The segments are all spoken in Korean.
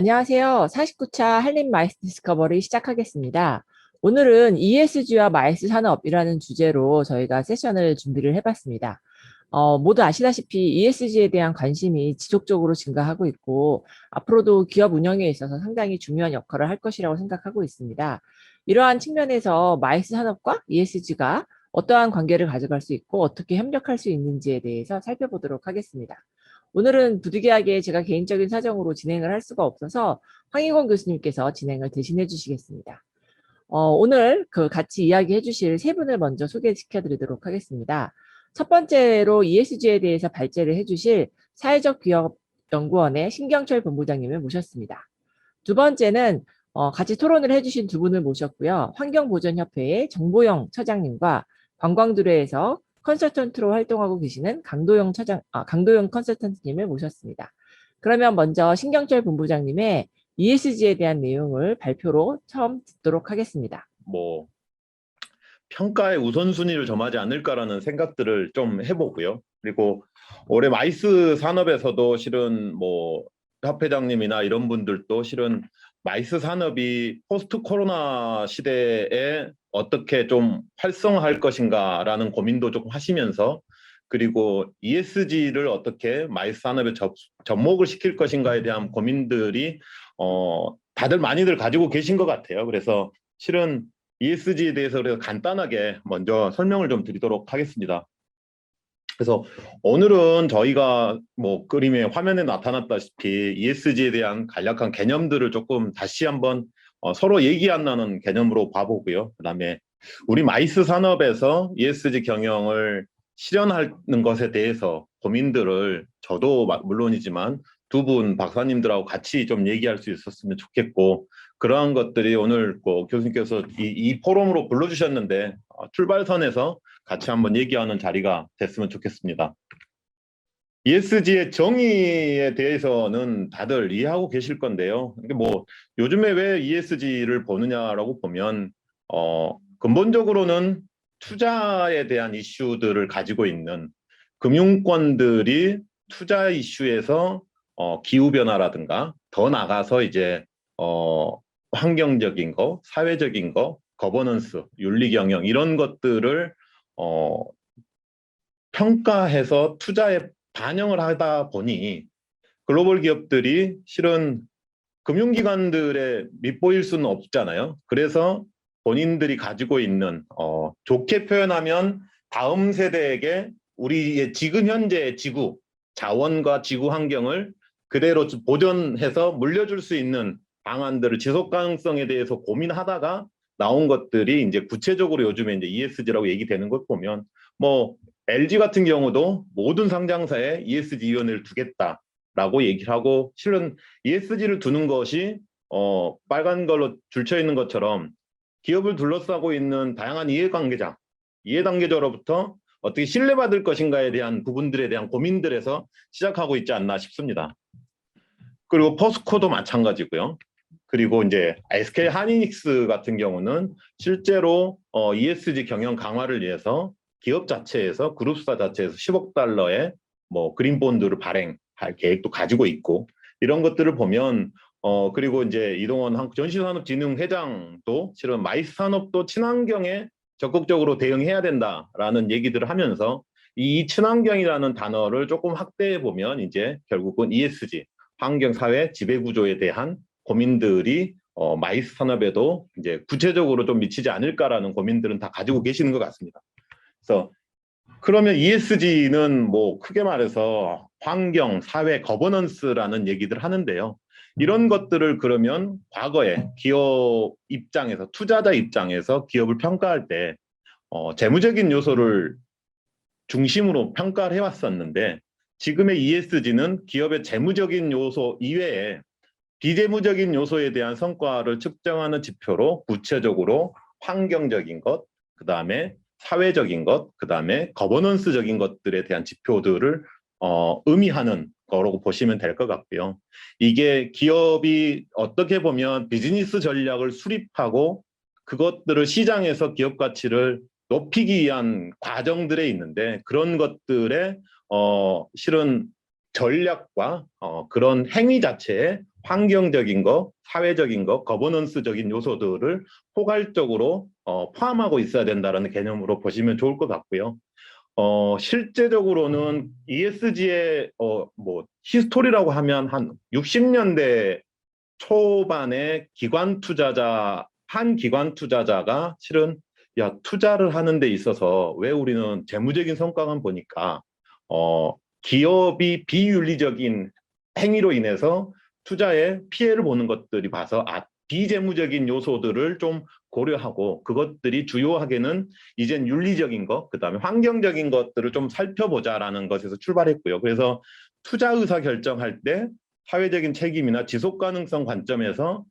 안녕하세요. 49차 한림 마이스 디스커버리 시작하겠습니다. 오늘은 ESG와 마이스 산업이라는 주제로 저희가 세션을 준비를 해봤습니다. 모두 아시다시피 ESG에 대한 관심이 지속적으로 증가하고 있고, 앞으로도 기업 운영에 있어서 상당히 중요한 역할을 할 것이라고 생각하고 있습니다. 이러한 측면에서 마이스 산업과 ESG가 어떠한 관계를 가져갈 수 있고, 어떻게 협력할 수 있는지에 대해서 살펴보도록 하겠습니다. 오늘은 부득이하게 제가 개인적인 사정으로 진행을 할 수가 없어서 황희권 교수님께서 진행을 대신해 주시겠습니다. 오늘 같이 이야기해 주실 세 분을 먼저 소개시켜 드리도록 하겠습니다. 첫 번째로 ESG에 대해서 발제를 해 주실 사회적 기업 연구원의 신경철 본부장님을 모셨습니다. 두 번째는 같이 토론을 해주신 두 분을 모셨고요. 환경보전협회의 정보영 처장님과 관광두레에서 컨설턴트로 활동하고 계시는 강도영 컨설턴트님을 모셨습니다. 그러면 먼저 신경철 본부장님의 ESG에 대한 내용을 발표로 처음 듣도록 하겠습니다. 평가의 우선순위를 점하지 않을까라는 생각들을 좀 해보고요. 그리고 올해 마이스 산업에서도 실은 협회장님이나 이런 분들도 실은 마이스 산업이 포스트 코로나 시대에 어떻게 좀 활성화할 것인가라는 고민도 조금 하시면서, 그리고 ESG를 어떻게 마이스 산업에 접목을 시킬 것인가에 대한 고민들이 다들 많이들 가지고 계신 것 같아요. 그래서 실은 ESG에 대해서 그래서 간단하게 먼저 설명을 좀 드리도록 하겠습니다. 그래서 오늘은 저희가 그림에 화면에 나타났다시피 ESG에 대한 간략한 개념들을 조금 다시 한번 서로 얘기 안 나는 개념으로 봐보고요. 그다음에 우리 마이스 산업에서 ESG 경영을 실현하는 것에 대해서 고민들을 저도 물론이지만 두 분 박사님들하고 같이 좀 얘기할 수 있었으면 좋겠고, 그러한 것들이 오늘 교수님께서 이 포럼으로 불러주셨는데 출발선에서 같이 한번 얘기하는 자리가 됐으면 좋겠습니다. ESG의 정의에 대해서는 다들 이해하고 계실 건데요. 요즘에 왜 ESG를 보느냐라고 보면 근본적으로는 투자에 대한 이슈들을 가지고 있는 금융권들이 투자 이슈에서 기후변화라든가 더 나가서 이제 환경적인 거, 사회적인 거, 거버넌스, 윤리경영 이런 것들을 평가해서 투자에 반영을 하다 보니 글로벌 기업들이 실은 금융기관들의 밑보일 수는 없잖아요. 그래서 본인들이 가지고 있는 좋게 표현하면 다음 세대에게 우리의 지금 현재의 지구, 자원과 지구 환경을 그대로 보존해서 물려줄 수 있는 방안들을 지속 가능성에 대해서 고민하다가 나온 것들이 이제 구체적으로 요즘에 이제 ESG라고 얘기되는 것 보면 LG 같은 경우도 모든 상장사에 ESG 위원회를 두겠다라고 얘기를 하고, 실은 ESG를 두는 것이 빨간 걸로 줄쳐 있는 것처럼 기업을 둘러싸고 있는 다양한 이해관계자로부터 어떻게 신뢰받을 것인가에 대한 부분들에 대한 고민들에서 시작하고 있지 않나 싶습니다. 그리고 포스코도 마찬가지고요. 그리고 이제 SK 하이닉스 같은 경우는 실제로 ESG 경영 강화를 위해서 기업 자체에서 그룹사 자체에서 10억 달러의 그린본드를 발행할 계획도 가지고 있고, 이런 것들을 보면 그리고 이제 이동원 전시산업진흥회장도 실은 마이스 산업도 친환경에 적극적으로 대응해야 된다라는 얘기들을 하면서 이 친환경이라는 단어를 조금 확대해 보면 이제 결국은 ESG, 환경, 사회, 지배구조에 대한 고민들이 마이스 산업에도 이제 구체적으로 좀 미치지 않을까라는 고민들은 다 가지고 계시는 것 같습니다. 그래서 그러면 ESG는 크게 말해서 환경, 사회, 거버넌스라는 얘기들 하는데요. 이런 것들을 그러면 과거에 기업 입장에서, 투자자 입장에서 기업을 평가할 때 재무적인 요소를 중심으로 평가를 해왔었는데, 지금의 ESG는 기업의 재무적인 요소 이외에 비재무적인 요소에 대한 성과를 측정하는 지표로 구체적으로 환경적인 것, 그 다음에 사회적인 것, 그 다음에 거버넌스적인 것들에 대한 지표들을 의미하는 거라고 보시면 될 것 같고요. 이게 기업이 어떻게 보면 비즈니스 전략을 수립하고 그것들을 시장에서 기업 가치를 높이기 위한 과정들에 있는데, 그런 것들에 실은 전략과 그런 행위 자체에 환경적인 거, 사회적인 거, 거버넌스적인 요소들을 포괄적으로 포함하고 있어야 된다는 개념으로 보시면 좋을 것 같고요. 실제적으로는 ESG의 뭐 히스토리라고 하면 한 60년대 초반에 한 기관 투자자가 실은 야, 투자를 하는 데 있어서 왜 우리는 재무적인 성과만 보니까 기업이 비윤리적인 행위로 인해서 투자에 피해를 보는 것들이 봐서 비재무적인 요소들을 좀 고려하고 그것들이 주요하게는 이젠 윤리적인 것, 그다음에 환경적인 것들을 좀 살펴보자라는 것에서 출발했고요. 그래서 투자 의사 결정할 때 사회적인 책임이나 지속 가능성 관점에서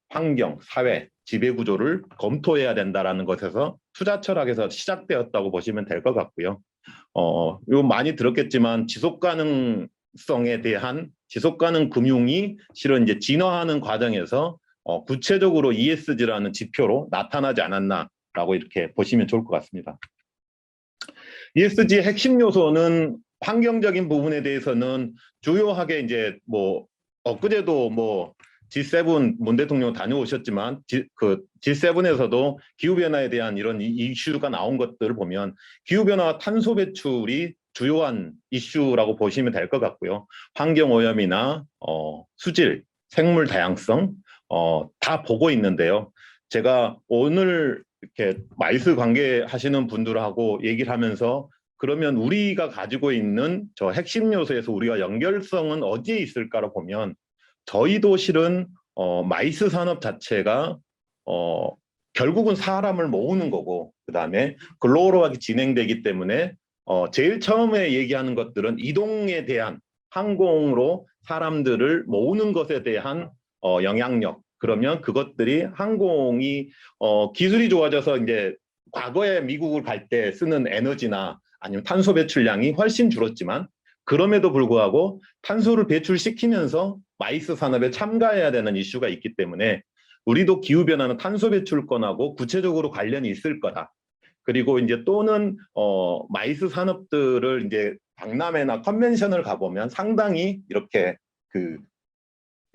환경, 사회, 지배 구조를 검토해야 된다라는 것에서 투자 철학에서 시작되었다고 보시면 될 것 같고요. 이거 많이 들었겠지만 지속 가능성에 대한 지속 가능 금융이 실은 이제 진화하는 과정에서 구체적으로 ESG라는 지표로 나타나지 않았나라고 이렇게 보시면 좋을 것 같습니다. ESG의 핵심 요소는 환경적인 부분에 대해서는 주요하게 이제 뭐 엊그제도 뭐 G7 문 대통령 다녀오셨지만 G7에서도 기후변화에 대한 이런 이슈가 나온 것들을 보면 기후변화와 탄소 배출이 주요한 이슈라고 보시면 될 것 같고요. 환경오염이나 수질, 생물 다양성 다 보고 있는데요. 제가 오늘 이렇게 마이스 관계하시는 분들하고 얘기를 하면서 그러면 우리가 가지고 있는 저 핵심 요소에서 우리가 연결성은 어디에 있을까로 보면 저희도 실은 마이스 산업 자체가 결국은 사람을 모으는 거고 그다음에 글로벌하게 진행되기 때문에 제일 처음에 얘기하는 것들은 이동에 대한 항공으로 사람들을 모으는 것에 대한 영향력 그러면 그것들이 항공이 기술이 좋아져서 이제 과거에 미국을 갈 때 쓰는 에너지나 아니면 탄소 배출량이 훨씬 줄었지만 그럼에도 불구하고 탄소를 배출시키면서 마이스 산업에 참가해야 되는 이슈가 있기 때문에 우리도 기후변화는 탄소 배출권하고 구체적으로 관련이 있을 거다. 그리고 이제 또는 마이스 산업들을 이제 박람회나 컨벤션을 가보면 상당히 이렇게 그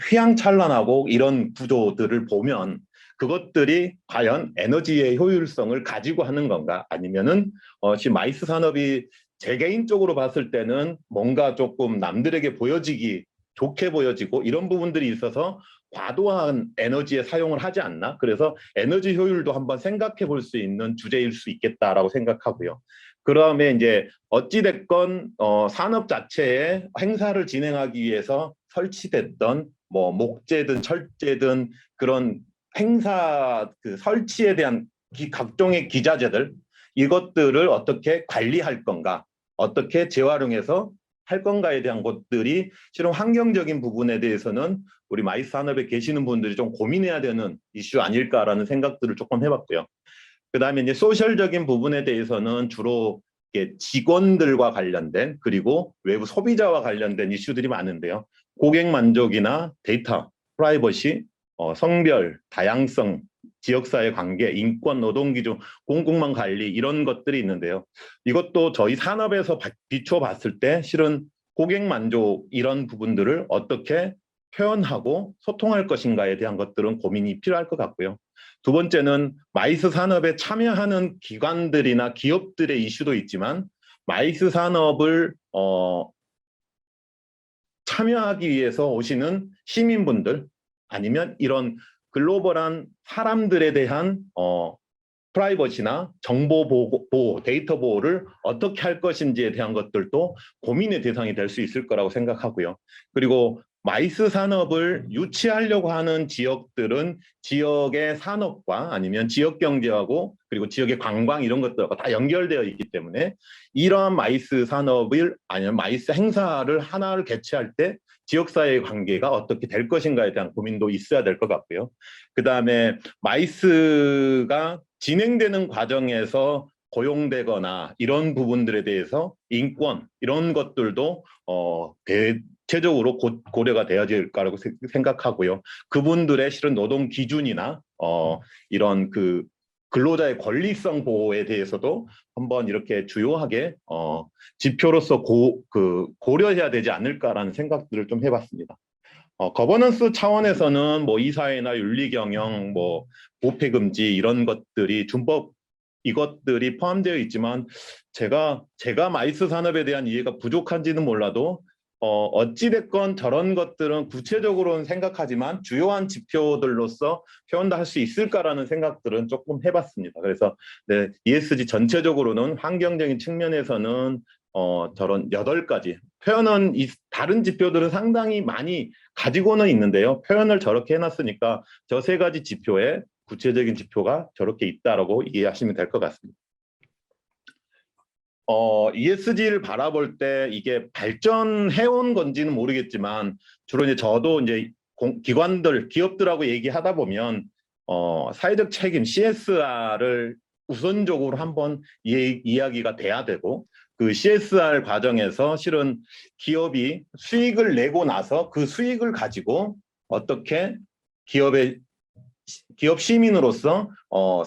휘황찬란하고 이런 구조들을 보면 그것들이 과연 에너지의 효율성을 가지고 하는 건가 아니면은 지금 마이스 산업이 제 개인적으로 봤을 때는 뭔가 조금 남들에게 보여지기 좋게 보여지고 이런 부분들이 있어서 과도한 에너지의 사용을 하지 않나 그래서 에너지 효율도 한번 생각해 볼 수 있는 주제일 수 있겠다라고 생각하고요. 그다음에 이제 어찌됐건 산업 자체의 행사를 진행하기 위해서 설치됐던 뭐 목재든 철재든 그런 행사 그 설치에 대한 각종의 기자재들 이것들을 어떻게 관리할 건가 어떻게 재활용해서 할 건가에 대한 것들이 실은 환경적인 부분에 대해서는 우리 마이스 산업에 계시는 분들이 좀 고민해야 되는 이슈 아닐까라는 생각들을 조금 해봤고요. 그다음에 이제 소셜적인 부분에 대해서는 주로 직원들과 관련된 그리고 외부 소비자와 관련된 이슈들이 많은데요. 고객 만족이나 데이터, 프라이버시, 성별, 다양성, 지역사회 관계, 인권, 노동기준, 공공망 관리 이런 것들이 있는데요. 이것도 저희 산업에서 비춰 봤을 때 실은 고객 만족 이런 부분들을 어떻게 표현하고 소통할 것인가에 대한 것들은 고민이 필요할 것 같고요. 두 번째는 마이스 산업에 참여하는 기관들이나 기업들의 이슈도 있지만 마이스 산업을 참여하기 위해서 오시는 시민분들 아니면 이런 글로벌한 사람들에 대한 프라이버시나 정보 보호, 데이터 보호를 어떻게 할 것인지에 대한 것들도 고민의 대상이 될 수 있을 거라고 생각하고요. 그리고 마이스 산업을 유치하려고 하는 지역들은 지역의 산업과 아니면 지역 경제하고 그리고 지역의 관광 이런 것들과 다 연결되어 있기 때문에 이러한 마이스 산업을 아니면 마이스 행사를 하나를 개최할 때 지역사회의 관계가 어떻게 될 것인가에 대한 고민도 있어야 될 것 같고요. 그 다음에 마이스가 진행되는 과정에서 고용되거나 이런 부분들에 대해서 인권 이런 것들도 대체적으로 고려가 되어야 될 거라고 생각하고요. 그분들의 실은 노동 기준이나 이런 그 근로자의 권리성 보호에 대해서도 한번 이렇게 주요하게 지표로서 고려해야 되지 않을까라는 생각들을 좀 해봤습니다. 거버넌스 차원에서는 뭐 이사회나 윤리경영, 뭐 부패금지 이런 것들이 준법 이것들이 포함되어 있지만 제가 마이스 산업에 대한 이해가 부족한지는 몰라도 어찌됐건 저런 것들은 구체적으로는 생각하지만 주요한 지표들로서 표현도 할 수 있을까라는 생각들은 조금 해봤습니다. 그래서 네, ESG 전체적으로는 환경적인 측면에서는 저런 8가지 표현은 다른 지표들은 상당히 많이 가지고는 있는데요. 표현을 저렇게 해놨으니까 저 3가지 지표에 구체적인 지표가 저렇게 있다라고 이해하시면 될 것 같습니다. ESG를 바라볼 때 이게 발전해온 건지는 모르겠지만 주로 이제 저도 이제 기업들하고 얘기하다 보면 사회적 책임 CSR을 우선적으로 한번 이야기가 돼야 되고 그 CSR 과정에서 실은 기업이 수익을 내고 나서 그 수익을 가지고 어떻게 기업 시민으로서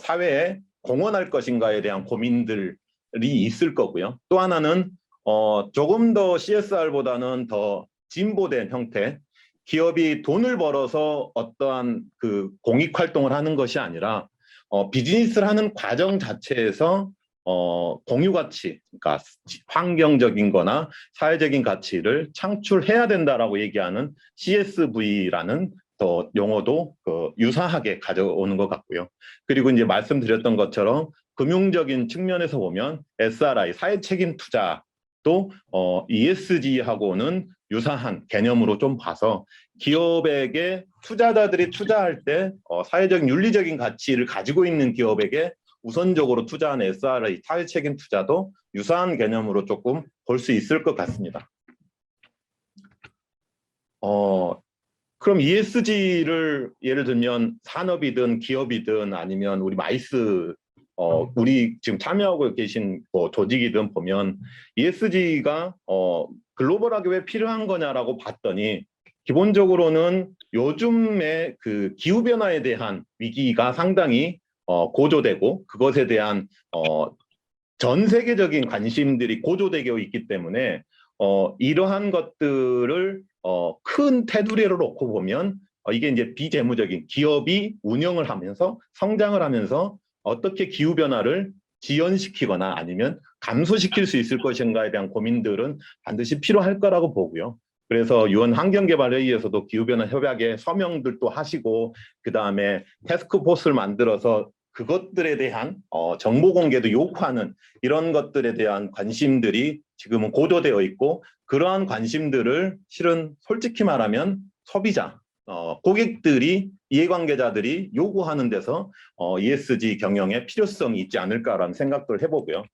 사회에 공헌할 것인가에 대한 고민들이 있을 거고요. 또 하나는 조금 더 CSR보다는 더 진보된 형태, 기업이 돈을 벌어서 어떠한 그 공익 활동을 하는 것이 아니라 비즈니스를 하는 과정 자체에서 공유 가치, 그러니까 환경적인 거나 사회적인 가치를 창출해야 된다라고 얘기하는 CSV라는 더 용어도 유사하게 가져오는 것 같고요. 그리고 이제 말씀드렸던 것처럼 금융적인 측면에서 보면 SRI, 사회책임 투자도 ESG하고는 유사한 개념으로 좀 봐서 기업에게 투자자들이 투자할 때 사회적인 윤리적인 가치를 가지고 있는 기업에게 우선적으로 투자하는 SRI, 사회책임 투자도 유사한 개념으로 조금 볼 수 있을 것 같습니다. 그럼 ESG를 예를 들면 산업이든 기업이든 아니면 우리 마이스 우리 지금 참여하고 계신 조직이든 보면 ESG가 글로벌하게 왜 필요한 거냐라고 봤더니 기본적으로는 요즘에 그 기후 변화에 대한 위기가 상당히 고조되고 그것에 대한 전 세계적인 관심들이 고조되고 있기 때문에 이러한 것들을 큰 테두리로 놓고 보면 이게 이제 비재무적인 기업이 운영을 하면서 성장을 하면서 어떻게 기후 변화를 지연시키거나 아니면 감소시킬 수 있을 것인가에 대한 고민들은 반드시 필요할 거라고 보고요. 그래서 유엔 환경개발회의에서도 기후변화 협약에 서명들도 하시고 그다음에 태스크포스를 만들어서 그것들에 대한 정보 공개도 요구하는 이런 것들에 대한 관심들이 지금은 고조되어 있고 그러한 관심들을 실은 솔직히 말하면 소비자, 고객들이 이해관계자들이 요구하는 데서 ESG 경영의 필요성이 있지 않을까라는 생각을 해보고요.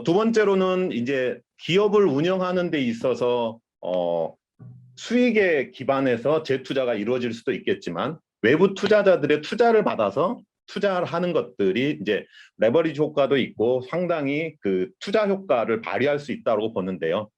두 번째로는 이제 기업을 운영하는 데 있어서 수익에 기반해서 재투자가 이루어질 수도 있겠지만 외부 투자자들의 투자를 받아서 투자를 하는 것들이 이제 레버리지 효과도 있고 상당히 그 투자 효과를 발휘할 수 있다고 보는데요.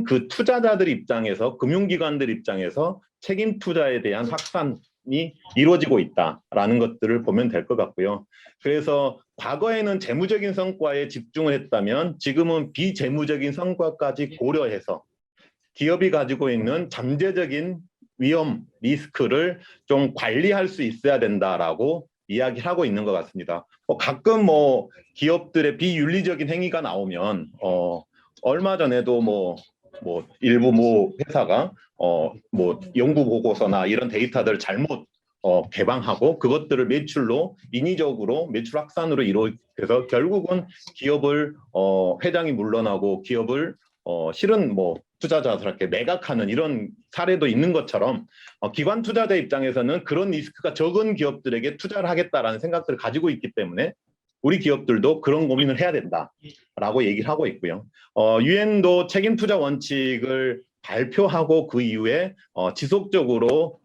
그 투자자들 입장에서 금융기관들 입장에서 책임 투자에 대한 확산이 이루어지고 있다라는 것들을 보면 될 것 같고요. 그래서 과거에는 재무적인 성과에 집중을 했다면 지금은 비재무적인 성과까지 고려해서 기업이 가지고 있는 잠재적인 위험, 리스크를 좀 관리할 수 있어야 된다라고 이야기를 하고 있는 것 같습니다. 가끔 기업들의 비윤리적인 행위가 나오면 얼마 전에도 일부 회사가 연구 보고서나 이런 데이터들을 잘못 개방하고 그것들을 매출로 인위적으로 매출 확산으로 이루어져서 결국은 기업을 회장이 물러나고 기업을 실은 투자자들한테 매각하는 이런 사례도 있는 것처럼 기관 투자자 입장에서는 그런 리스크가 적은 기업들에게 투자를 하겠다라는 생각들을 가지고 있기 때문에 우리 기업들도 그런 고민을 해야 된다라고 얘기를 하고 있고요. 유엔도 책임 투자 원칙을 발표하고 그 이후에 지속적으로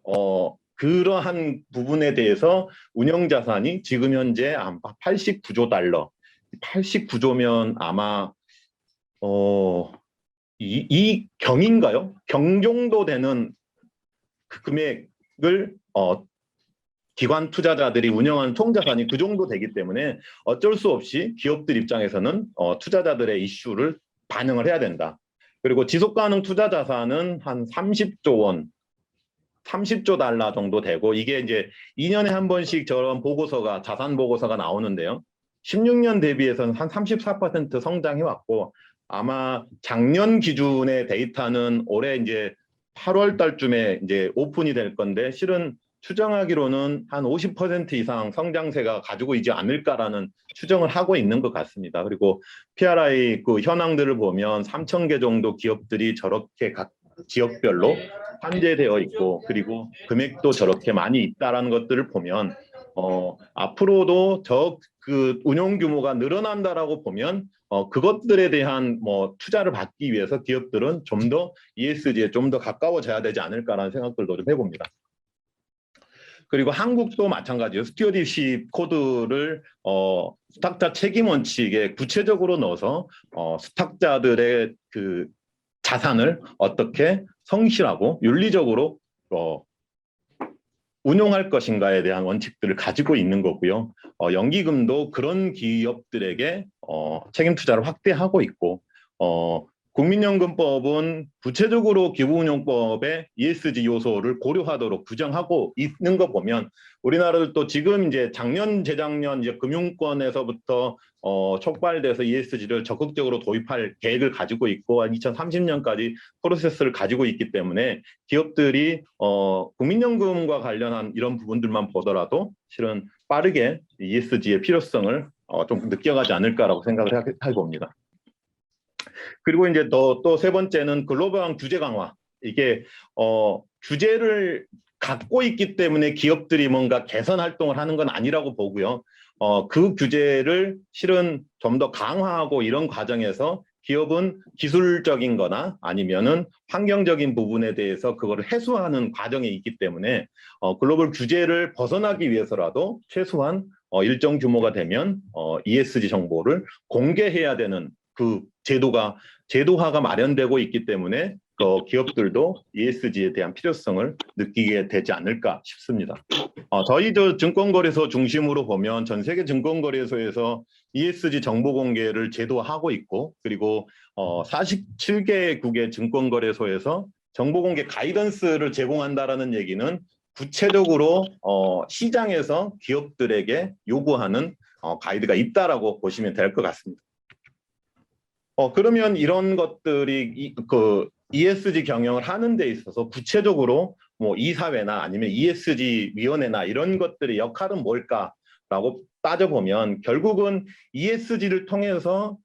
그러한 부분에 대해서 운영자산이 지금 현재 아마 89조 달러, 89조면 아마 이 경인가요? 경 정도 되는 그 금액을 기관 투자자들이 운영하는 총자산이 그 정도 되기 때문에 어쩔 수 없이 기업들 입장에서는 투자자들의 이슈를 반영을 해야 된다. 그리고 지속가능 투자 자산은 한 30조 원, 30조 달러 정도 되고, 이게 이제 2년에 한 번씩 저런 보고서가, 자산 보고서가 나오는데요. 16년 대비해서는 한 34% 성장해 왔고, 아마 작년 기준의 데이터는 올해 이제 8월 달쯤에 이제 오픈이 될 건데, 실은 추정하기로는 한 50% 이상 성장세가 가지고 있지 않을까라는 추정을 하고 있는 것 같습니다. 그리고 PRI 그 현황들을 보면 3,000개 정도 기업들이 저렇게 각 지역별로 산재되어 있고, 그리고 금액도 저렇게 많이 있다라는 것들을 보면 앞으로도 그 운용 규모가 늘어난다라고 보면 그것들에 대한 뭐 투자를 받기 위해서 기업들은 좀 더 ESG에 좀 더 가까워져야 되지 않을까라는 생각들도 좀 해봅니다. 그리고 한국도 마찬가지예요. 스튜어디십 코드를 수탁자 책임 원칙에 구체적으로 넣어서 수탁자들의 그 자산을 어떻게 성실하고 윤리적으로 운용할 것인가에 대한 원칙들을 가지고 있는 거고요. 연기금도 그런 기업들에게 책임 투자를 확대하고 있고, 국민연금법은 구체적으로 기부운용법의 ESG 요소를 고려하도록 규정하고 있는 거 보면, 우리나라도 또 지금 이제 작년, 재작년 이제 금융권에서부터 촉발돼서 ESG를 적극적으로 도입할 계획을 가지고 있고, 2030년까지 프로세스를 가지고 있기 때문에 기업들이 국민연금과 관련한 이런 부분들만 보더라도 실은 빠르게 ESG의 필요성을 좀 느껴가지 않을까라고 생각을 해봅니다. 그리고 이제 또 세 번째는 글로벌한 규제 강화. 이게 규제를 갖고 있기 때문에 기업들이 뭔가 개선 활동을 하는 건 아니라고 보고요. 그 규제를 실은 좀 더 강화하고 이런 과정에서 기업은 기술적인 거나 아니면은 환경적인 부분에 대해서 그거를 해소하는 과정에 있기 때문에 글로벌 규제를 벗어나기 위해서라도 최소한 일정 규모가 되면 ESG 정보를 공개해야 되는 그 제도화가 마련되고 있기 때문에 기업들도 ESG에 대한 필요성을 느끼게 되지 않을까 싶습니다. 저희도 증권거래소 중심으로 보면 전 세계 증권거래소에서 ESG 정보 공개를 제도화하고 있고, 그리고 47개국의 증권거래소에서 정보 공개 가이던스를 제공한다라는 얘기는 구체적으로 시장에서 기업들에게 요구하는 가이드가 있다라고 보시면 될 것 같습니다. 그러면 이런 것들이 그 ESG 경영을 하는 데 있어서 구체적으로 뭐 이사회나 아니면 ESG 위원회나 이런 것들의 역할은 뭘까라고 따져보면, 결국은 ESG를 통해서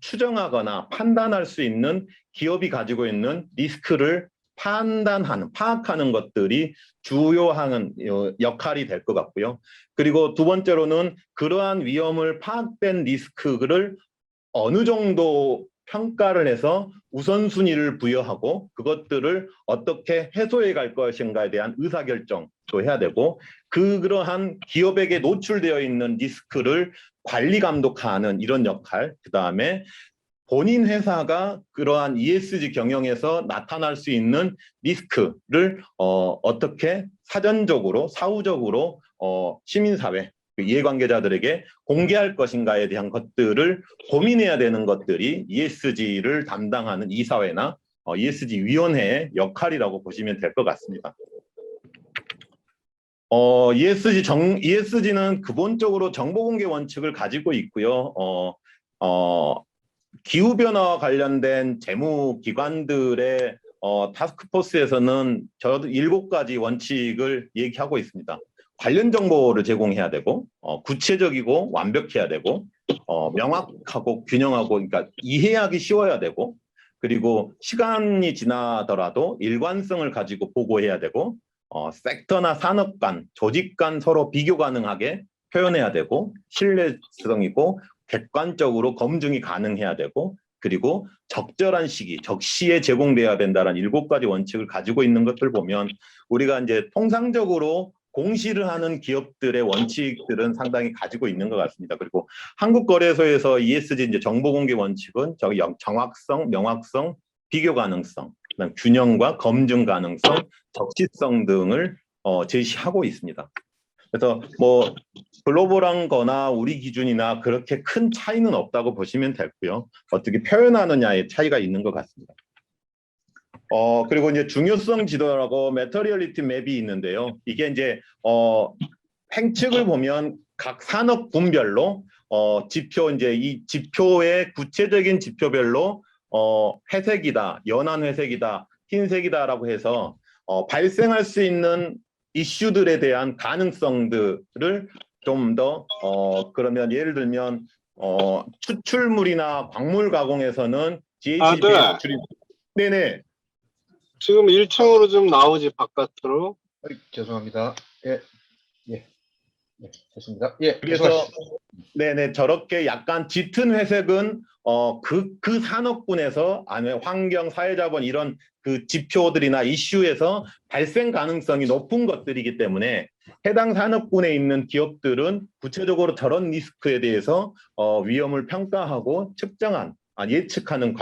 추정하거나 판단할 수 있는 기업이 가지고 있는 리스크를 파악하는 것들이 주요한 역할이 될 것 같고요. 그리고 두 번째로는 그러한 위험을 파악된 리스크를 어느 정도 평가를 해서 우선순위를 부여하고 그것들을 어떻게 해소해 갈 것인가에 대한 의사결정도 해야 되고, 그러한 기업에게 노출되어 있는 리스크를 관리 감독하는 이런 역할, 그 다음에 본인 회사가 그러한 ESG 경영에서 나타날 수 있는 리스크를 어떻게 사전적으로 사후적으로 시민사회 이해관계자들에게 공개할 것인가에 대한 것들을 고민해야 되는 것들이 ESG를 담당하는 이사회나 ESG 위원회의 역할이라고 보시면 될 것 같습니다. ESG는 기본적으로 정보공개 원칙을 가지고 있고요. 기후변화와 관련된 재무기관들의 타스크포스에서는 저도 7가지 원칙을 얘기하고 있습니다. 관련 정보를 제공해야 되고, 구체적이고 완벽해야 되고, 명확하고 균형하고, 그러니까 이해하기 쉬워야 되고, 그리고 시간이 지나더라도 일관성을 가지고 보고해야 되고, 섹터나 산업 간, 조직 간 서로 비교 가능하게 표현해야 되고, 신뢰성이고 객관적으로 검증이 가능해야 되고, 그리고 적절한 시기, 적시에 제공돼야 된다는 7가지 원칙을 가지고 있는 것들 보면, 우리가 이제 통상적으로 공시를 하는 기업들의 원칙들은 상당히 가지고 있는 것 같습니다. 그리고 한국거래소에서 ESG 이제 정보공개 원칙은 저기 정확성, 명확성, 비교 가능성, 그다음 균형과 검증 가능성, 적시성 등을 제시하고 있습니다. 그래서 뭐 글로벌한 거나 우리 기준이나 그렇게 큰 차이는 없다고 보시면 되고요. 어떻게 표현하느냐의 차이가 있는 것 같습니다. 그리고 이제 중요성 지도라고 매터리얼리티 맵이 있는데요. 이게 이제 행측을 보면 각 산업군별로 지표 이제 이 지표의 구체적인 지표별로 회색이다, 연한 회색이다, 흰색이다라고 해서 발생할 수 있는 이슈들에 대한 가능성들을 좀 더 그러면 예를 들면 추출물이나 광물 가공에서는 GHG 네. 배출이 네네. 지금 1층으로 좀 나오지, 바깥으로. 죄송합니다. 예, 예, 예, 됐습니다. 예, 그래서 계속하시죠. 네네 저렇게 약간 짙은 회색은 그 산업군에서 아니면 환경, 사회자본 이런 그 지표들이나 이슈에서 발생 가능성이 높은 것들이기 때문에 해당 산업군에 있는 기업들은 구체적으로 저런 리스크에 대해서 위험을 평가하고 예측하는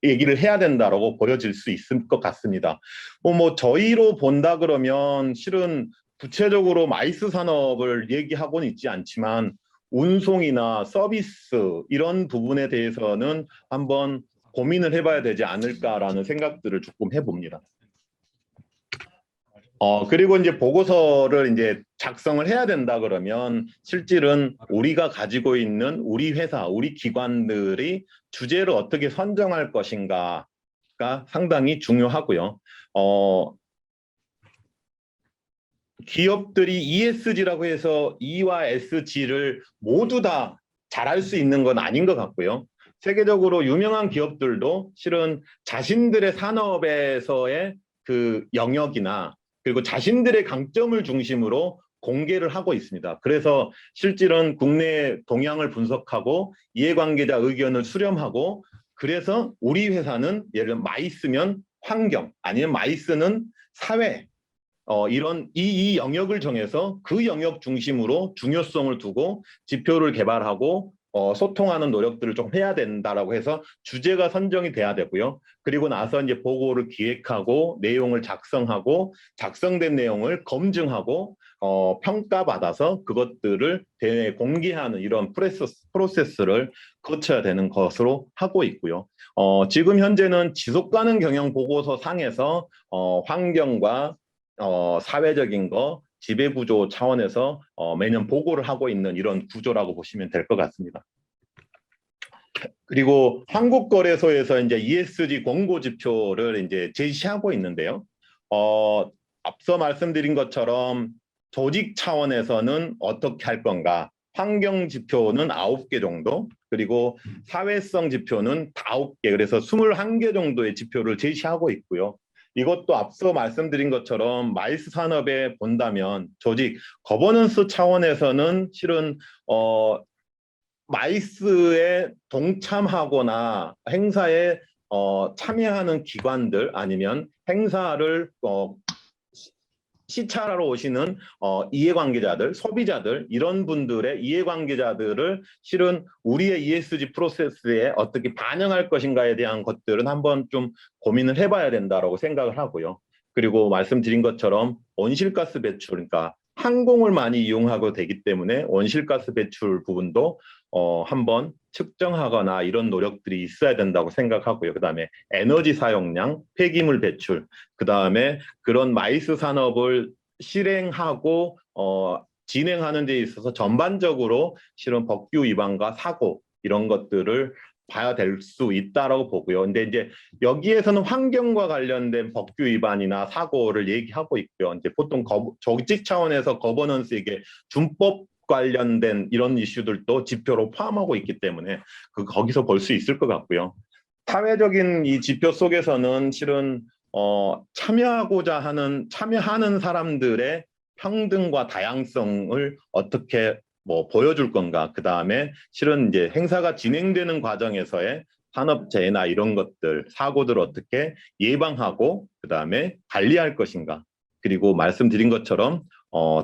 얘기를 해야 된다라고 보여질 수 있을 것 같습니다. 뭐 저희로 본다 그러면 실은 구체적으로 마이스 산업을 얘기하고는 있지 않지만 운송이나 서비스 이런 부분에 대해서는 한번 고민을 해봐야 되지 않을까라는 생각들을 조금 해봅니다. 그리고 이제 보고서를 이제 작성을 해야 된다 그러면 실질은 우리가 가지고 있는 우리 회사, 우리 기관들이 주제를 어떻게 선정할 것인가가 상당히 중요하고요. 기업들이 ESG라고 해서 E와 SG를 모두 다 잘할 수 있는 건 아닌 것 같고요. 세계적으로 유명한 기업들도 실은 자신들의 산업에서의 그 영역이나 그리고 자신들의 강점을 중심으로 공개를 하고 있습니다. 그래서 실질은 국내 동향을 분석하고 이해관계자 의견을 수렴하고 그래서 우리 회사는 예를 들면 마이스면 환경 아니면 마이스는 사회 이런 이 영역을 정해서 그 영역 중심으로 중요성을 두고 지표를 개발하고 소통하는 노력들을 좀 해야 된다라고 해서 주제가 선정이 돼야 되고요. 그리고 나서 이제 보고를 기획하고 내용을 작성하고 작성된 내용을 검증하고 평가받아서 그것들을 대외에 공개하는 이런 프로세스를 거쳐야 되는 것으로 하고 있고요. 지금 현재는 지속가능 경영 보고서 상에서 환경과 사회적인 거, 지배구조 차원에서 매년 보고를 하고 있는 이런 구조라고 보시면 될 것 같습니다. 그리고 한국거래소에서 이제 ESG 공고 지표를 이제 제시하고 있는데요. 앞서 말씀드린 것처럼 조직 차원에서는 어떻게 할 건가? 환경 지표는 9개 정도, 그리고 사회성 지표는 9개, 그래서 21개 정도의 지표를 제시하고 있고요. 이것도 앞서 말씀드린 것처럼 마이스 산업에 본다면 조직 거버넌스 차원에서는 실은 마이스에 동참하거나 행사에 참여하는 기관들 아니면 행사를 시찰하러 오시는 이해관계자들, 소비자들 이런 분들의 이해관계자들을 실은 우리의 ESG 프로세스에 어떻게 반영할 것인가에 대한 것들은 한번 좀 고민을 해봐야 된다라고 생각을 하고요. 그리고 말씀드린 것처럼 온실가스 배출, 그러니까 항공을 많이 이용하고 되기 때문에 온실가스 배출 부분도 한번 측정하거나 이런 노력들이 있어야 된다고 생각하고요. 그다음에 에너지 사용량, 폐기물 배출, 그다음에 그런 마이스 산업을 실행하고 진행하는 데 있어서 전반적으로 실은 법규 위반과 사고 이런 것들을 봐야 될 수 있다라고 보고요. 근데 이제 여기에서는 환경과 관련된 법규 위반이나 사고를 얘기하고 있고요. 이제 보통 조직 차원에서 거버넌스 이게 준법 관련된 이런 이슈들도 지표로 포함하고 있기 때문에 거기서 볼 수 있을 것 같고요. 사회적인 이 지표 속에서는 실은 참여하는 사람들의 평등과 다양성을 어떻게 보여줄 건가. 그 다음에 실은 이제 행사가 진행되는 과정에서의 산업재해나 이런 것들, 사고들을 어떻게 예방하고 그 다음에 관리할 것인가. 그리고 말씀드린 것처럼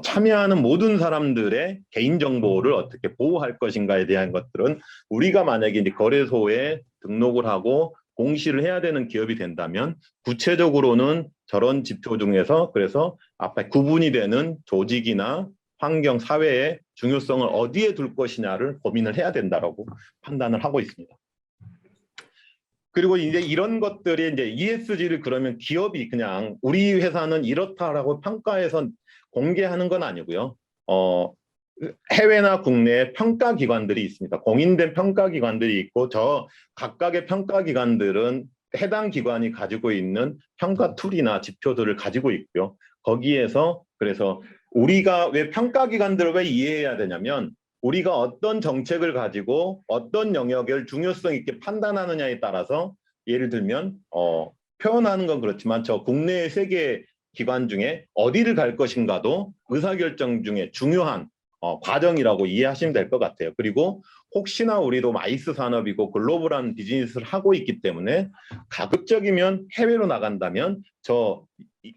참여하는 모든 사람들의 개인정보를 어떻게 보호할 것인가에 대한 것들은 우리가 만약에 이제 거래소에 등록을 하고 공시를 해야 되는 기업이 된다면 구체적으로는 저런 지표 중에서 그래서 앞에 구분이 되는 조직이나 환경, 사회의 중요성을 어디에 둘 것이냐를 고민을 해야 된다라고 판단을 하고 있습니다. 그리고 이제 이런 것들이 이제 ESG를 그러면 기업이 그냥 우리 회사는 이렇다라고 평가해서 공개하는 건 아니고요. 해외나 국내에 평가 기관들이 있습니다. 공인된 평가 기관들이 있고 저 각각의 평가 기관들은 해당 기관이 가지고 있는 평가 툴이나 지표들을 가지고 있고요. 거기에서 그래서 우리가 왜 평가 기관들을 왜 이해해야 되냐면 우리가 어떤 정책을 가지고 어떤 영역을 중요성 있게 판단하느냐에 따라서 예를 들면 표현하는 건 그렇지만 저 국내의 세계 기관 중에 어디를 갈 것인가도 의사결정 중에 중요한 과정이라고 이해하시면 될 것 같아요. 그리고 혹시나 우리도 마이스 산업이고 글로벌한 비즈니스를 하고 있기 때문에 가급적이면 해외로 나간다면 저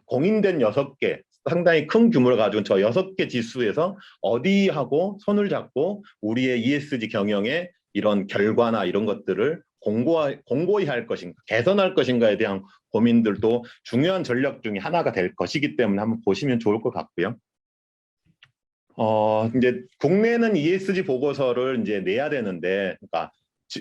공인된 6개 상당히 큰 규모를 가지고 저 6개 지수에서 어디하고 손을 잡고 우리의 ESG 경영의 이런 결과나 이런 것들을 공고히 할 것인가, 개선할 것인가에 대한 고민들도 중요한 전략 중에 하나가 될 것이기 때문에 한번 보시면 좋을 것 같고요. 이제 국내는 ESG 보고서를 이제 내야 되는데, 그러니까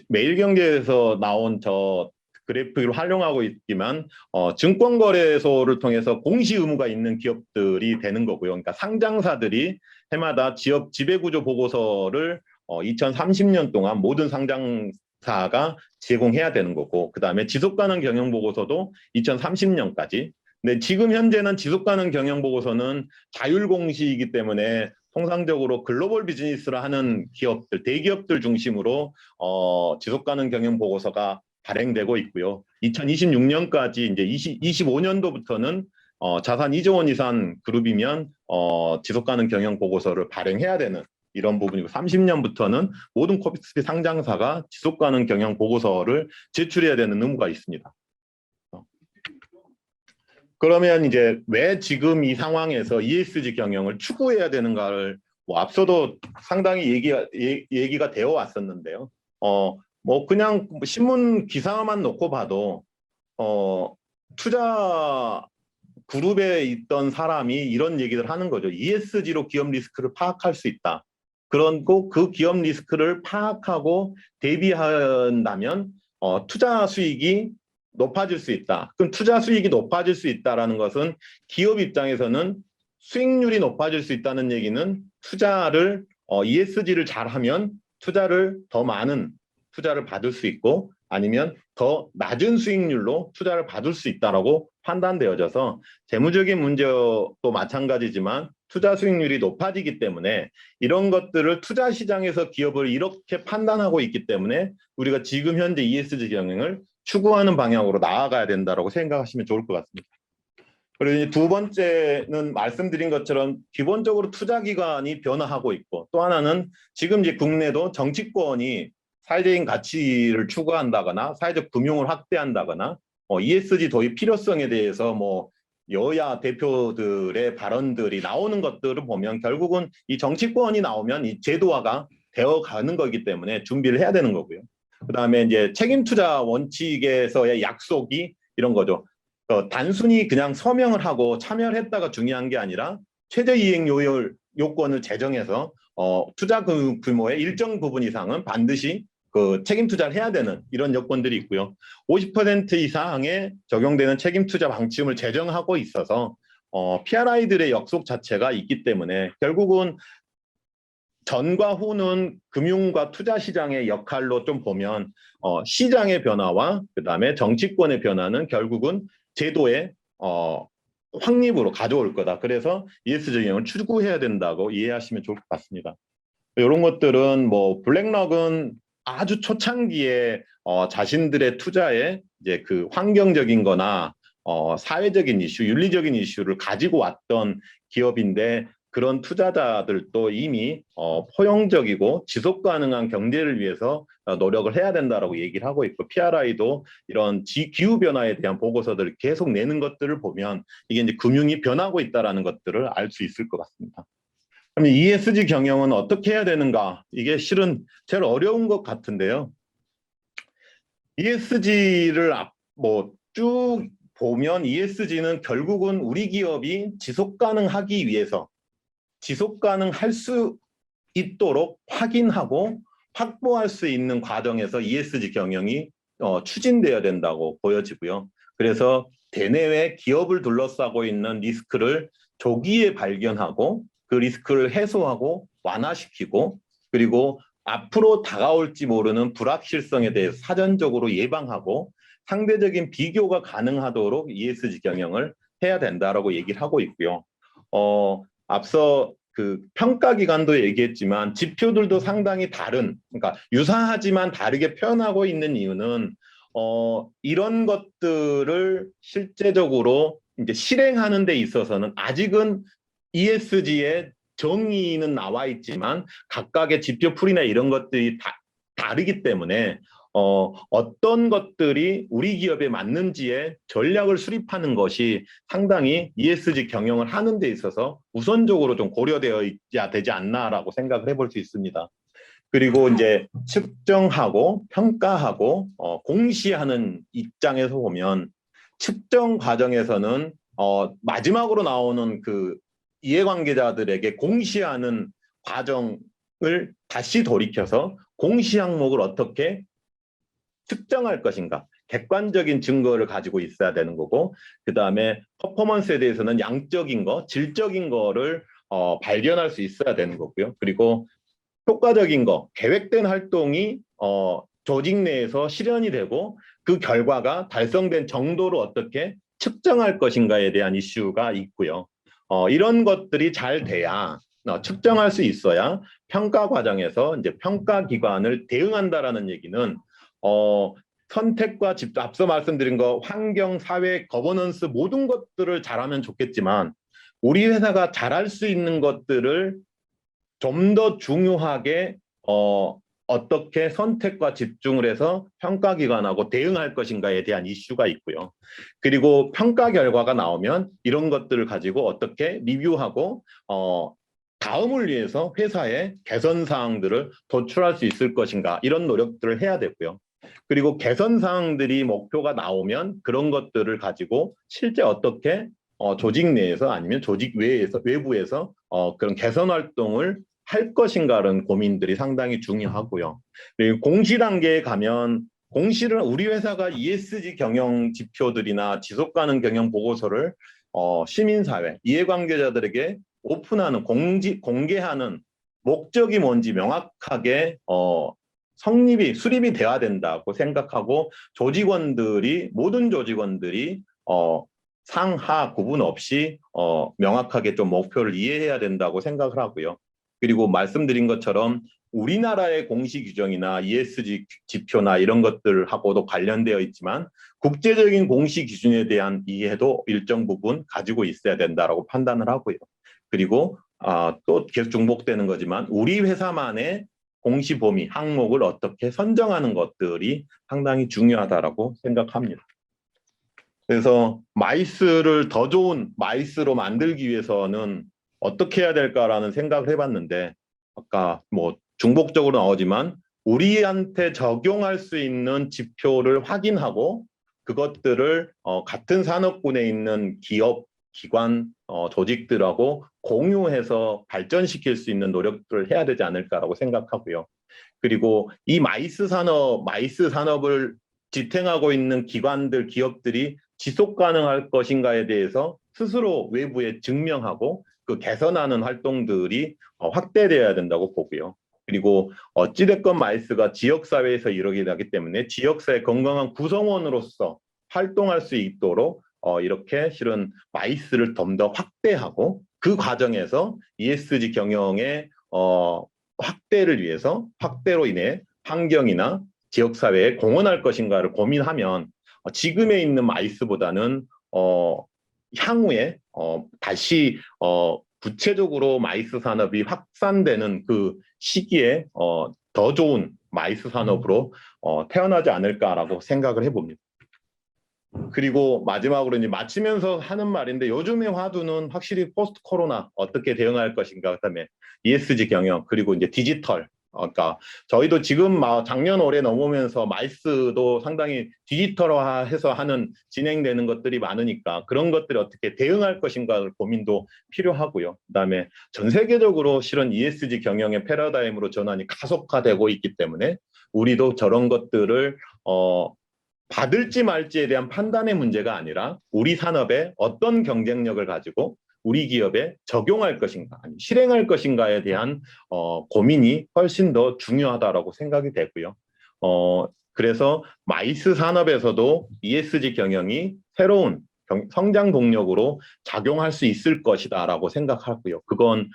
매일경제에서 나온 저 그래프를 활용하고 있지만, 증권거래소를 통해서 공시 의무가 있는 기업들이 되는 거고요. 그러니까 상장사들이 해마다 기업 지배구조 보고서를 2030년 동안 모든 상장사가 제공해야 되는 거고, 그 다음에 지속가능 경영 보고서도 2030년까지. 근데 지금 현재는 지속가능 경영 보고서는 자율 공시이기 때문에 통상적으로 글로벌 비즈니스를 하는 기업들, 대기업들 중심으로 지속가능 경영 보고서가 발행되고 있고요. 2026년까지 이제 25년도부터는 자산 2조 원 이상 그룹이면 지속가능 경영 보고서를 발행해야 되는 이런 부분이고 30년부터는 모든 코스피 상장사가 지속가능 경영 보고서를 제출해야 되는 의무가 있습니다. 그러면 이제 왜 지금 이 상황에서 ESG 경영을 추구해야 되는가를 앞서도 상당히 얘기가 되어 왔었는데요. 뭐 그냥 신문 기사만 놓고 봐도 투자 그룹에 있던 사람이 이런 얘기를 하는 거죠. ESG로 기업 리스크를 파악할 수 있다. 그리고 그 기업 리스크를 파악하고 대비한다면 투자 수익이 높아질 수 있다. 그럼 투자 수익이 높아질 수 있다는 것은 기업 입장에서는 수익률이 높아질 수 있다는 얘기는 투자를 ESG를 잘하면 투자를 더 많은 투자를 받을 수 있고 아니면 더 낮은 수익률로 투자를 받을 수 있다라고 판단되어져서 재무적인 문제도 마찬가지지만 투자 수익률이 높아지기 때문에 이런 것들을 투자 시장에서 기업을 이렇게 판단하고 있기 때문에 우리가 지금 현재 ESG 경영을 추구하는 방향으로 나아가야 된다고 생각하시면 좋을 것 같습니다. 그리고 두 번째는 말씀드린 것처럼 기본적으로 투자기관이 변화하고 있고 또 하나는 지금 이제 국내도 정치권이 사회적인 가치를 추구한다거나 사회적 금융을 확대한다거나 ESG 도입 필요성에 대해서 뭐 여야 대표들의 발언들이 나오는 것들을 보면 결국은 이 정치권이 나오면 이 제도화가 되어 가는 거기 때문에 준비를 해야 되는 거고요. 그다음에 이제 책임 투자 원칙에서의 약속이 이런 거죠. 단순히 그냥 서명을 하고 참여를 했다가 중요한 게 아니라 최저 이행 요건을 제정해서 투자 규모의 일정 부분 이상은 반드시 그 책임 투자를 해야 되는 이런 여건들이 있고요. 50% 이상에 적용되는 책임 투자 방침을 제정하고 있어서 PRI들의 역속 자체가 있기 때문에 결국은 전과 후는 금융과 투자 시장의 역할로 좀 보면 시장의 변화와 그다음에 정치권의 변화는 결국은 제도의 확립으로 가져올 거다. 그래서 ESG 경영을 추구해야 된다고 이해하시면 좋을 것 같습니다. 이런 것들은 뭐 블랙락은 아주 초창기에 자신들의 투자에 이제 그 환경적인 거나 사회적인 이슈, 윤리적인 이슈를 가지고 왔던 기업인데 그런 투자자들도 이미 포용적이고 지속 가능한 경제를 위해서 노력을 해야 된다라고 얘기를 하고 있고 PRI도 이런 기후 변화에 대한 보고서들을 계속 내는 것들을 보면 이게 이제 금융이 변하고 있다라는 것들을 알 수 있을 것 같습니다. 그럼 ESG 경영은 어떻게 해야 되는가? 이게 실은 제일 어려운 것 같은데요. ESG를 뭐 쭉 보면 ESG는 결국은 우리 기업이 지속 가능하기 위해서 지속 가능할 수 있도록 확인하고 확보할 수 있는 과정에서 ESG 경영이 추진되어야 된다고 보여지고요. 그래서 대내외 기업을 둘러싸고 있는 리스크를 조기에 발견하고 그 리스크를 해소하고 완화시키고 그리고 앞으로 다가올지 모르는 불확실성에 대해서 사전적으로 예방하고 상대적인 비교가 가능하도록 ESG 경영을 해야 된다라고 얘기를 하고 있고요. 앞서 그 평가 기관도 얘기했지만 지표들도 상당히 그러니까 유사하지만 다르게 표현하고 있는 이유는 이런 것들을 실제적으로 이제 실행하는 데 있어서는 아직은 ESG의 정의는 나와 있지만 각각의 지표풀이나 이런 것들이 다르기 때문에 어떤 것들이 우리 기업에 맞는지에 전략을 수립하는 것이 상당히 ESG 경영을 하는 데 있어서 우선적으로 좀 고려되어야 되지 않나라고 생각을 해볼 수 있습니다. 그리고 이제 측정하고 평가하고 공시하는 입장에서 보면 측정 과정에서는 마지막으로 나오는 그 이해관계자들에게 공시하는 과정을 다시 돌이켜서 공시 항목을 어떻게 측정할 것인가 객관적인 증거를 가지고 있어야 되는 거고 그 다음에 퍼포먼스에 대해서는 양적인 거, 질적인 거를 발견할 수 있어야 되는 거고요. 그리고 효과적인 거, 계획된 활동이 조직 내에서 실현이 되고 그 결과가 달성된 정도를 어떻게 측정할 것인가에 대한 이슈가 있고요. 이런 것들이 잘 돼야 측정할 수 있어야 평가 과정에서 이제 평가 기관을 대응한다라는 얘기는 선택과 앞서 말씀드린 거 환경, 사회, 거버넌스 모든 것들을 잘하면 좋겠지만 우리 회사가 잘할 수 있는 것들을 좀 더 중요하게 어떻게 선택과 집중을 해서 평가 기관하고 대응할 것인가에 대한 이슈가 있고요. 그리고 평가 결과가 나오면 이런 것들을 가지고 어떻게 리뷰하고 다음을 위해서 회사의 개선 사항들을 도출할 수 있을 것인가 이런 노력들을 해야 되고요. 그리고 개선 사항들이 목표가 나오면 그런 것들을 가지고 실제 어떻게 조직 내에서 아니면 조직 외부에서 그런 개선 활동을 할 것인가라는 고민들이 상당히 중요하고요. 그리고 공시 단계에 가면 공시를 우리 회사가 ESG 경영 지표들이나 지속 가능 경영 보고서를 시민사회, 이해관계자들에게 오픈하는 공개하는 목적이 뭔지 명확하게 수립이 돼야 된다고 생각하고 모든 조직원들이 상하 구분 없이 명확하게 좀 목표를 이해해야 된다고 생각을 하고요. 그리고 말씀드린 것처럼 우리나라의 공시 규정이나 ESG 지표나 이런 것들하고도 관련되어 있지만 국제적인 공시 기준에 대한 이해도 일정 부분 가지고 있어야 된다라고 판단을 하고요. 그리고 또 계속 중복되는 거지만 우리 회사만의 공시 범위, 항목을 어떻게 선정하는 것들이 상당히 중요하다라고 생각합니다. 그래서 마이스를 더 좋은 마이스로 만들기 위해서는 어떻게 해야 될까라는 생각을 해봤는데 아까 뭐 중복적으로 나오지만 우리한테 적용할 수 있는 지표를 확인하고 그것들을 같은 산업군에 있는 기업, 기관, 조직들하고 공유해서 발전시킬 수 있는 노력들을 해야 되지 않을까라고 생각하고요. 그리고 이 마이스 산업을 지탱하고 있는 기관들, 기업들이 지속 가능할 것인가에 대해서 스스로 외부에 증명하고 그 개선하는 활동들이 확대되어야 된다고 보고요. 그리고 어찌됐건 마이스가 지역사회에서 이루어지게 되기 때문에 지역사회 건강한 구성원으로서 활동할 수 있도록 이렇게 실은 마이스를 좀 더 확대하고 그 과정에서 ESG 경영의 확대로 인해 환경이나 지역사회에 공헌할 것인가를 고민하면 지금에 있는 마이스보다는 향후에 다시 구체적으로 마이스 산업이 확산되는 그 시기에 더 좋은 마이스 산업으로 태어나지 않을까라고 생각을 해봅니다. 그리고 마지막으로 이제 마치면서 하는 말인데 요즘의 화두는 확실히 포스트 코로나 어떻게 대응할 것인가 그다음에 ESG 경영 그리고 이제 디지털 그러니까 저희도 지금 막 작년 올해 넘으면서 마이스도 상당히 디지털화해서 하는 진행되는 것들이 많으니까 그런 것들이 어떻게 대응할 것인가 고민도 필요하고요. 그다음에 전 세계적으로 실은 ESG 경영의 패러다임으로 전환이 가속화되고 있기 때문에 우리도 저런 것들을 받을지 말지에 대한 판단의 문제가 아니라 우리 산업에 어떤 경쟁력을 가지고 우리 기업에 적용할 것인가, 아니 실행할 것인가에 대한 고민이 훨씬 더 중요하다라고 생각이 되고요. 그래서 마이스 산업에서도 ESG 경영이 새로운 성장 동력으로 작용할 수 있을 것이다라고 생각하고요. 그건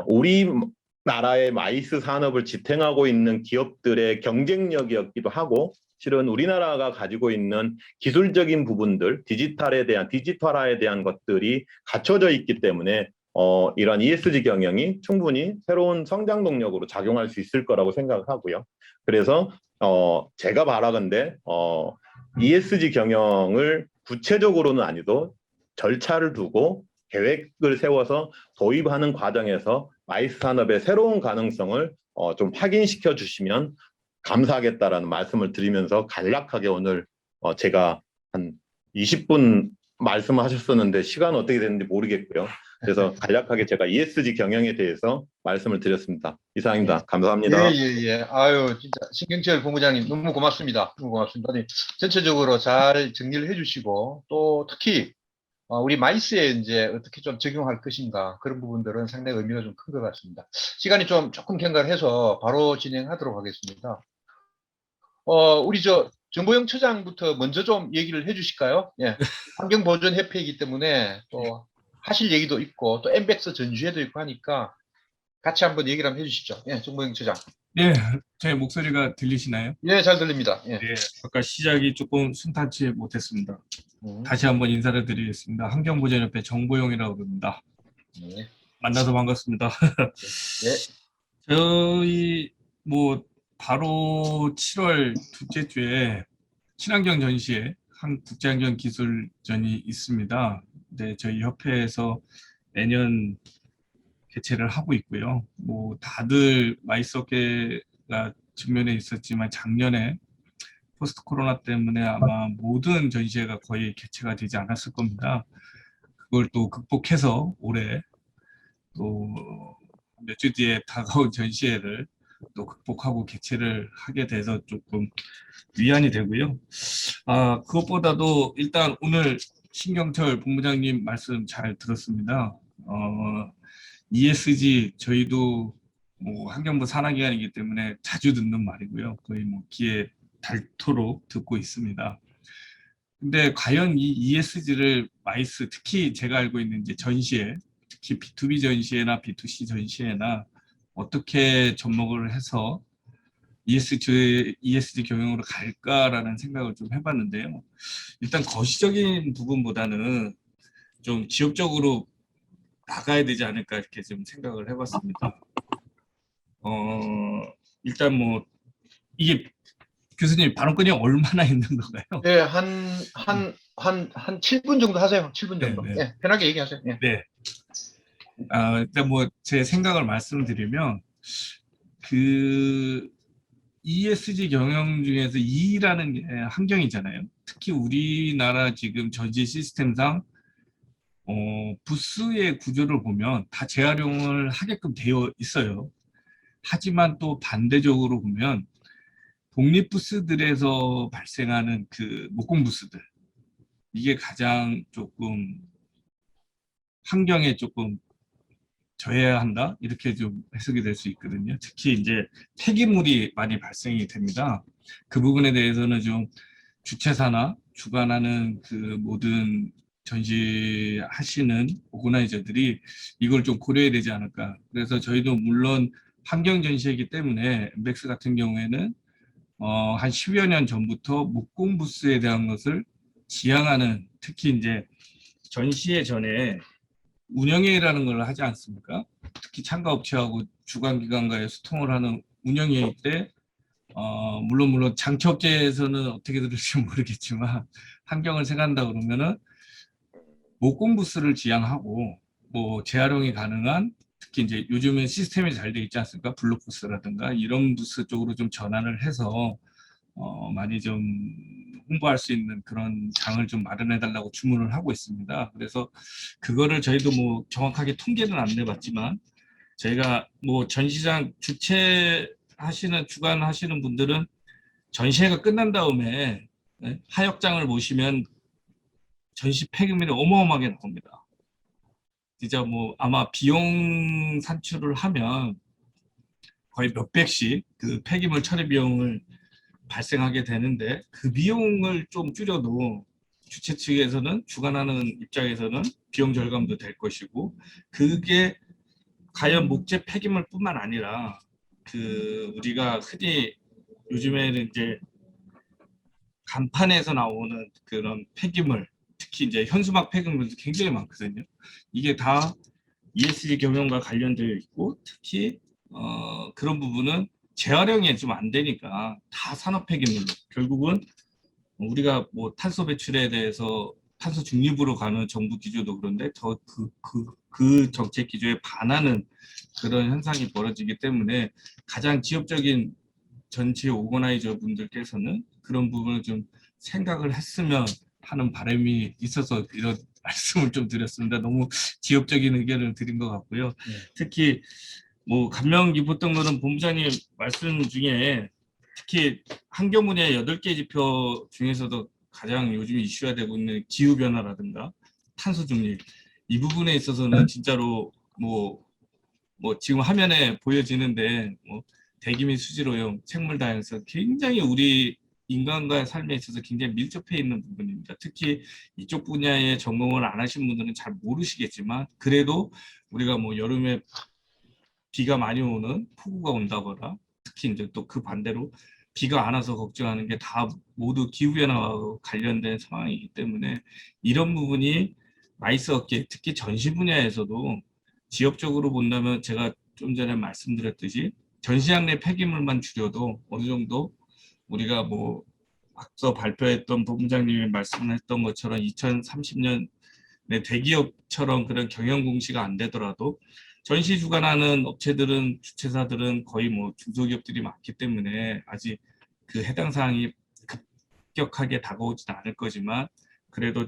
우리나라의 마이스 산업을 지탱하고 있는 기업들의 경쟁력이었기도 하고 실은 우리나라가 가지고 있는 기술적인 부분들, 디지털화에 대한 것들이 갖춰져 있기 때문에 이런 ESG 경영이 충분히 새로운 성장 동력으로 작용할 수 있을 거라고 생각을 하고요. 그래서 제가 바라건대 ESG 경영을 구체적으로는 아니도 절차를 두고 계획을 세워서 도입하는 과정에서 마이스 산업의 새로운 가능성을 좀 확인시켜 주시면 감사하겠다라는 말씀을 드리면서 간략하게 오늘 제가 한 20분 말씀하셨었는데 시간 어떻게 됐는지 모르겠고요. 그래서 간략하게 제가 ESG 경영에 대해서 말씀을 드렸습니다. 이상입니다. 감사합니다. 예. 아유, 진짜 신경철 본부장님 너무 고맙습니다. 너무 고맙습니다. 아니, 전체적으로 잘 정리를 해주시고 또 특히 우리 마이스에 이제 어떻게 좀 적용할 것인가 그런 부분들은 상당히 의미가 좀 큰 것 같습니다. 시간이 조금 경과해서 바로 진행하도록 하겠습니다. 우리 정보영 처장부터 먼저 좀 얘기를 해주실까요? 예. 환경보존협회이기 때문에 또 하실 얘기도 있고 또 엠백스 전주회도 있고 하니까 같이 한번 얘기를 한번 해주시죠. 예, 정보영 처장. 네, 제 목소리가 들리시나요? 예, 잘 들립니다. 예. 네, 아까 시작이 조금 순탄치 못했습니다. 음, 다시 한번 인사를 드리겠습니다. 환경보전협회 정보용이라고 합니다. 예. 만나서 반갑습니다. 예. 저희 바로 7월 둘째 주에 친환경 전시회 국제환경기술전이 있습니다. 네, 저희 협회에서 매년 개최를 하고 있고요. 다들 마이스업계가 직면해 있었지만 작년에 포스트 코로나 때문에 아마 모든 전시회가 거의 개최가 되지 않았을 겁니다. 그걸 또 극복해서 올해 또 몇 주 뒤에 다가온 전시회를 또 극복하고 개최를 하게 돼서 조금 위안이 되고요. 그것보다도 일단 오늘 신경철 본부장님 말씀 잘 들었습니다. ESG 저희도 환경부 산하기관이기 때문에 자주 듣는 말이고요. 거의 귀에 닳도록 듣고 있습니다. 근데 과연 이 ESG를 마이스, 특히 제가 알고 있는 이제 전시회, 특히 B2B 전시회나 B2C 전시회나 어떻게 접목을 해서 ESG 경영으로 갈까라는 생각을 좀 해봤는데요. 일단 거시적인 부분보다는 좀 지역적으로 나가야 되지 않을까 이렇게 좀 생각을 해봤습니다. 일단 이게 교수님 발언권이 얼마나 있는 건가요? 예, 한 7분 정도 하세요. 7분 정도. 네. 예, 편하게 얘기하세요. 예. 네. 일단 제 생각을 말씀드리면 그 ESG 경영 중에서 E라는 게 환경이잖아요. 특히 우리나라 지금 전시 시스템상 부스의 구조를 보면 다 재활용을 하게끔 되어 있어요. 하지만 또 반대적으로 보면 독립 부스들에서 발생하는 그 목공 부스들, 이게 가장 조금 환경에 조금 저해야 한다 이렇게 좀 해석이 될 수 있거든요. 특히 이제 폐기물이 많이 발생이 됩니다. 그 부분에 대해서는 좀 주최사나 주관하는 그 모든 전시하시는 오거나이저들이 이걸 좀 고려해야 되지 않을까. 그래서 저희도 물론 환경 전시이기 때문에 엠백스 같은 경우에는 한 10여 년 전부터 목공 부스에 대한 것을 지향하는, 특히 이제 전시회 전에 운영회의라는 걸 하지 않습니까? 특히 참가업체하고 주관기관과의 소통을 하는 운영회의 때 물론 장치업체에서는 어떻게 들을지 모르겠지만 환경을 생각한다 그러면은 목공 부스를 지향하고 재활용이 가능한 특히 이제 요즘은 시스템이 잘 돼 있지 않습니까? 블록부스라든가 이런 부스 쪽으로 좀 전환을 해서 많이 좀 홍보할 수 있는 그런 장을 좀 마련해 달라고 주문을 하고 있습니다. 그래서 그거를 저희도 뭐 정확하게 통계는 안 내봤지만 저희가 뭐 전시장 주관하시는 분들은 전시회가 끝난 다음에 하역장을 모시면 전시 폐기물이 어마어마하게 나옵니다. 진짜 뭐 아마 비용 산출을 하면 거의 몇백씩 그 폐기물 처리 비용을 발생하게 되는데 그 비용을 좀 줄여도 주최 측에서는 주관하는 입장에서는 비용 절감도 될 것이고 그게 과연 목재 폐기물뿐만 아니라 그 우리가 흔히 요즘에는 이제 간판에서 나오는 그런 폐기물 특히 이제 현수막 폐기물도 굉장히 많거든요. 이게 다 ESG 경영과 관련되어 있고 특히 그런 부분은 재활용이 좀 안 되니까 다 산업 폐기물로 결국은 우리가 뭐 탄소 배출에 대해서 탄소 중립으로 가는 정부 기조도 그런데 그 정책 기조에 반하는 그런 현상이 벌어지기 때문에 가장 지역적인 전체 오거나이저 분들께서는 그런 부분을 좀 생각을 했으면 하는 바람이 있어서 이런 말씀을 좀 드렸습니다. 너무 지역적인 의견을 드린 것 같고요. 특히 뭐 감명 깊었던 거는 본부장님 말씀 중에 특히 환경 분야 8개 지표 중에서도 가장 요즘 이슈가 되고 있는 기후변화라든가 탄소 중립 이 부분에 있어서는 진짜로 뭐 지금 화면에 보여지는데 뭐 대기 및 수질 오염, 생물 다양성 굉장히 우리 인간과의 삶에 있어서 굉장히 밀접해 있는 부분입니다. 특히 이쪽 분야에 전공을 안 하신 분들은 잘 모르시겠지만 그래도 우리가 뭐 여름에 비가 많이 오는 폭우가 온다거나 특히 이제 또 그 반대로 비가 안 와서 걱정하는 게 다 모두 기후변화와 관련된 상황이기 때문에 이런 부분이 마이스 업계 특히 전시 분야에서도 지역적으로 본다면 제가 좀 전에 말씀드렸듯이 전시장 내 폐기물만 줄여도 어느 정도 우리가 뭐 앞서 발표했던 본부장님이 말씀했던 것처럼 2030년에 대기업처럼 그런 경영 공시가 안 되더라도 전시 주관하는 업체들은 주최사들은 거의 뭐 중소기업들이 많기 때문에 아직 그 해당 사항이 급격하게 다가오지는 않을 거지만 그래도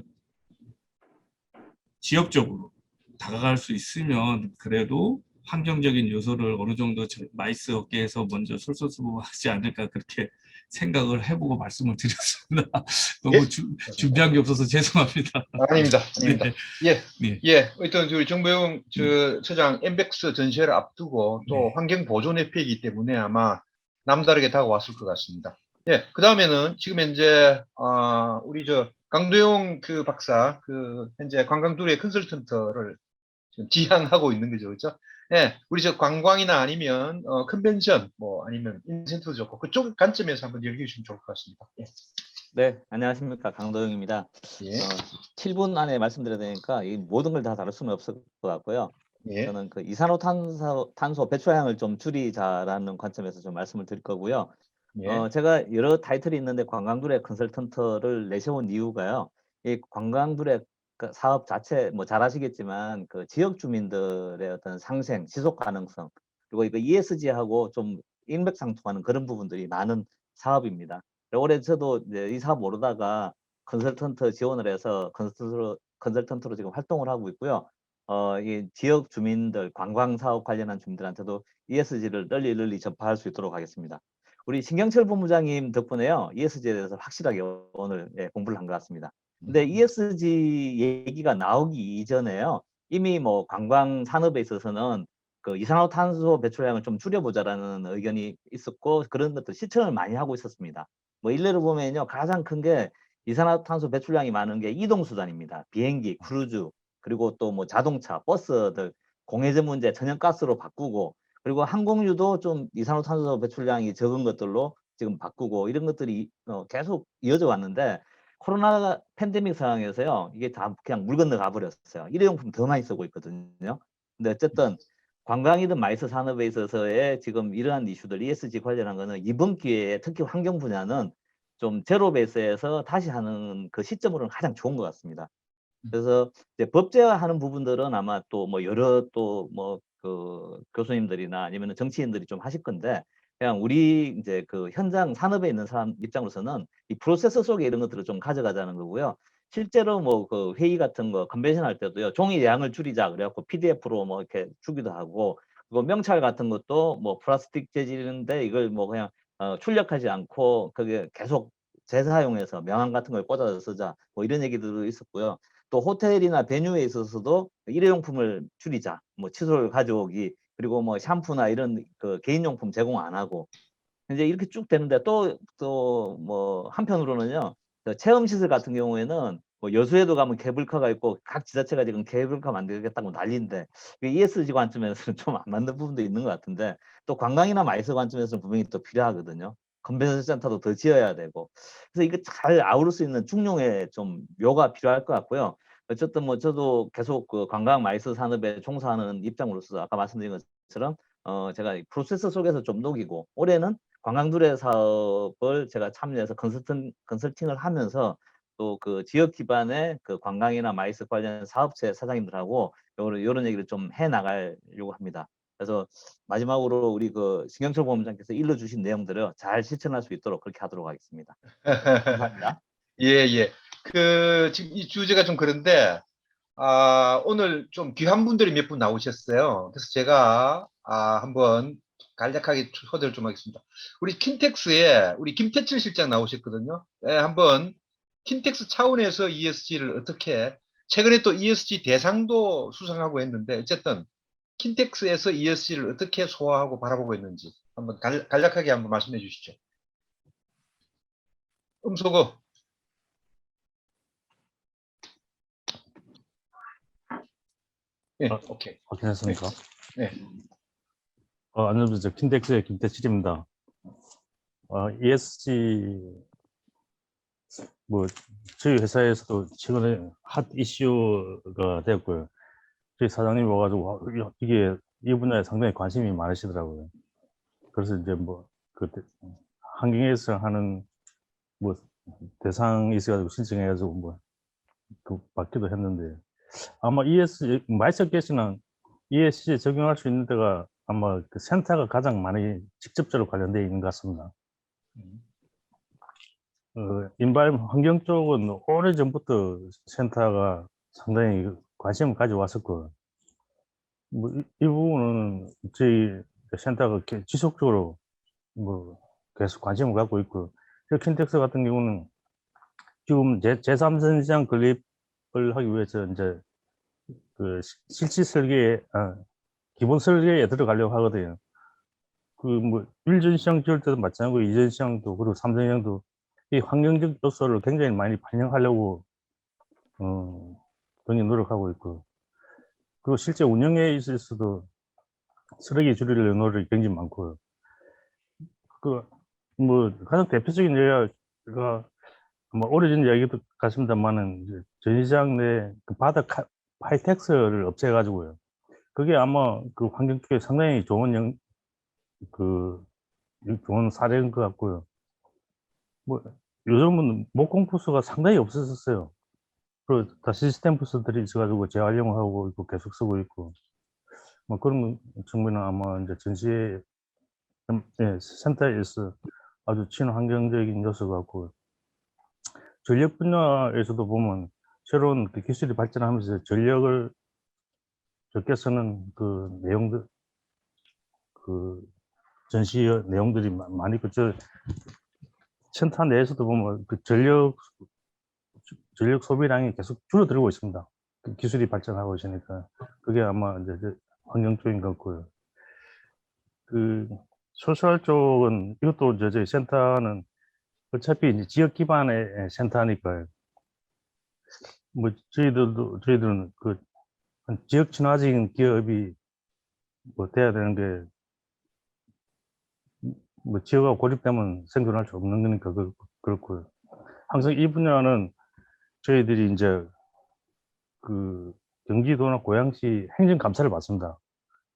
지역적으로 다가갈 수 있으면 그래도 환경적인 요소를 어느 정도 마이스 업계에서 먼저 솔선수범하지 않을까 그렇게 생각을 해보고 말씀을 드렸습니다. 너무 예? 준비한 게 없어서 죄송합니다. 아닙니다. 아닙니다. 예. 네. 예. 일단 우리 정배용 처장 엠벡스 전시회를 앞두고 또 네. 환경 보존 협회이기 때문에 아마 남다르게 다가왔을 것 같습니다. 예. 그 다음에는 지금 현재 우리 강도용 그 박사 현재 관광두레 컨설턴트를 지금 지향하고 있는 거죠, 그렇죠? 예. 우리 관광이나 아니면 컨벤션 뭐 아니면 인센티브 좋고 그쪽 관점에서 한번 얘기해 주시면 좋을 것 같습니다. 예. 네, 안녕하십니까. 강도영입니다. 예. 7분 안에 말씀드려야 되니까 이 모든 걸 다 다룰 수는 없을 것 같고요. 예. 저는 그 이산화탄소 배출량을 좀 줄이자라는 관점에서 좀 말씀을 드릴 거고요. 예. 제가 여러 타이틀이 있는데 관광두레 컨설턴트를 내세운 이유가요. 이 관광두레 그 사업 자체 뭐 잘 아시겠지만 그 지역 주민들의 어떤 상생, 지속 가능성 그리고 이거 ESG하고 좀 일맥상통하는 그런 부분들이 많은 사업입니다. 올해 저도 이제 이 사업 모르다가 컨설턴트 지원을 해서 컨설턴트로 지금 활동을 하고 있고요. 이 지역 주민들, 관광 사업 관련한 주민들한테도 ESG를 널리 전파할 수 있도록 하겠습니다. 우리 신경철 본부장님 덕분에요. ESG에 대해서 확실하게 오늘 공부를 한 것 같습니다. 근데 ESG 얘기가 나오기 이전에요. 이미 뭐 관광 산업에 있어서는 그 이산화탄소 배출량을 좀 줄여보자라는 의견이 있었고 그런 것들 실천을 많이 하고 있었습니다. 뭐 일례로 보면요. 가장 큰 게 이산화탄소 배출량이 많은 게 이동수단입니다. 비행기, 크루즈, 그리고 또 뭐 자동차, 버스들 공해제 문제 천연가스로 바꾸고 그리고 항공유도 좀 이산화탄소 배출량이 적은 것들로 지금 바꾸고 이런 것들이 계속 이어져 왔는데 코로나 팬데믹 상황에서요. 이게 다 그냥 물 건너 가버렸어요. 일회용품 더 많이 쓰고 있거든요. 근데 어쨌든 관광이든 마이스 산업에 있어서의 지금 이러한 이슈들 ESG 관련한 거는 이번 기회에 특히 환경 분야는 좀 제로 베이스에서 다시 하는 그 시점으로는 가장 좋은 것 같습니다. 그래서 이제 법제화하는 부분들은 아마 또 뭐 여러 또 뭐 그 교수님들이나 아니면 정치인들이 좀 하실 건데, 그냥 우리 이제 그 현장 산업에 있는 사람 입장으로서는 이 프로세서 속에 이런 것들을 좀 가져가자는 거고요. 실제로 뭐 그 회의 같은 거 컨벤션 할 때도요, 종이 양을 줄이자 그래갖고 PDF로 뭐 이렇게 주기도 하고, 그리고 명찰 같은 것도 뭐 플라스틱 재질인데 이걸 뭐 그냥 출력하지 않고 그게 계속 재사용해서 명함 같은 걸 꽂아서 쓰자, 뭐 이런 얘기들도 있었고요. 또 호텔이나 베뉴에 있어서도 일회용품을 줄이자, 뭐 칫솔 가져오기, 그리고 뭐 샴푸나 이런 그 개인용품 제공 안 하고, 이제 이렇게 쭉 되는데, 또 뭐 한편으로는요, 그 체험시설 같은 경우에는 뭐 여수에도 가면 케이블카가 있고 각 지자체가 지금 케이블카 만들겠다고 난리인데, ESG 관점에서는 좀 안 맞는 부분도 있는 것 같은데, 또 관광이나 마이스 관점에서는 분명히 또 필요하거든요. 컨벤션 센터도 더 지어야 되고, 그래서 이거 잘 아우를 수 있는 중용의 좀 묘가 필요할 것 같고요. 어쨌든 뭐 저도 계속 그 관광 마이스 산업에 종사하는 입장으로서 아까 말씀드린 것처럼 제가 이 프로세스 속에서 좀 녹이고, 올해는 관광두레 사업을 제가 참여해서 컨설팅을 하면서 또 그 지역 기반의 그 관광이나 마이스 관련 사업체 사장님들하고 요런 얘기를 좀 해 나가려고 합니다. 그래서 마지막으로 우리 그 신경철 본부장께서 일러주신 내용들을 잘 실천할 수 있도록 그렇게 하도록 하겠습니다. 감사합니다. 예, 예. 지금 이 주제가 좀 그런데, 오늘 좀 귀한 분들이 몇 분 나오셨어요. 그래서 제가, 한번 간략하게 초대를 좀 하겠습니다. 우리 킨텍스에 우리 김태철 실장 나오셨거든요. 예, 한번 킨텍스 차원에서 ESG를 어떻게, 최근에 또 ESG 대상도 수상하고 했는데, 어쨌든 킨텍스에서 ESG를 어떻게 소화하고 바라보고 있는지 한번 간략하게 한번 말씀해 주시죠. 음소거. 예, 오케이. 확인했습니까? 네. 안녕하세요. 킨텍스의 김태칠입니다. ESG, 뭐, 저희 회사에서도 최근에 핫 이슈가 되었고요. 저희 사장님이 와가지고, 이 분야에 상당히 관심이 많으시더라고요. 그래서 이제 뭐, 환경에서 하는 뭐, 대상이 있어가지고 신청해가지고 뭐, 받기도 했는데, 아마 ESG, 마이스께서는 ESG에 적용할 수 있는 데가 아마 그 센터가 가장 많이 직접적으로 관련되어 있는 것 같습니다. 환경 쪽은 오래전부터 센터가 상당히 관심을 가져왔었고, 뭐, 이 부분은 저희 센터가 지속적으로 뭐 계속 관심을 갖고 있고, 킨텍스 같은 경우는 지금 제3선 시장 건립을 하기 위해서 이제 그 실지 설계에, 기본 설계에 들어가려고 하거든요. 그 뭐 1전 시장 지을 때도 마찬가지고 2전 시장도 그리고 3전 시장도 이 환경적 요소를 굉장히 많이 반영하려고 굉장히 노력하고 있고, 그리고 실제 운영에 있어서도 쓰레기 줄이려는 노력이 굉장히 많고요. 그 뭐 가장 대표적인 예가 뭐 오래전 이야기도 같습니다만은 전시장 내 그 바다 파이텍스를 없애가지고요. 그게 아마 그 환경 쪽에 상당히 좋은 좋은 사례인 것 같고요. 뭐 요즘은 목공 부스가 상당히 없었어요. 그리고 다 시스템 부스들이 있어가지고 재활용을 하고 있고 계속 쓰고 있고, 뭐 그런 측면은 아마 이제 전시회 센터에서 아주 친환경적인 요소 같고, 전력 분야에서도 보면 새로운 그 기술이 발전하면서 전력을 적게 쓰는 그 내용들, 그 전시 내용들이 많이 있고, 센터 내에서도 보면 그 전력 소비량이 계속 줄어들고 있습니다. 그 기술이 발전하고 있으니까 그게 아마 이제 환경 쪽인 것 같고요. 그 소셜 쪽은 이것도 저희 센터는 어차피 이제 지역 기반의 센터니까, 뭐 저희들은 그 지역 친화적인 기업이 뭐 돼야 되는 게, 뭐 지역하고 고립되면 생존할 수 없는 거니까 그렇고요. 항상 이 분야는 저희들이 이제 그 경기도나 고양시 행정 감사를 받습니다.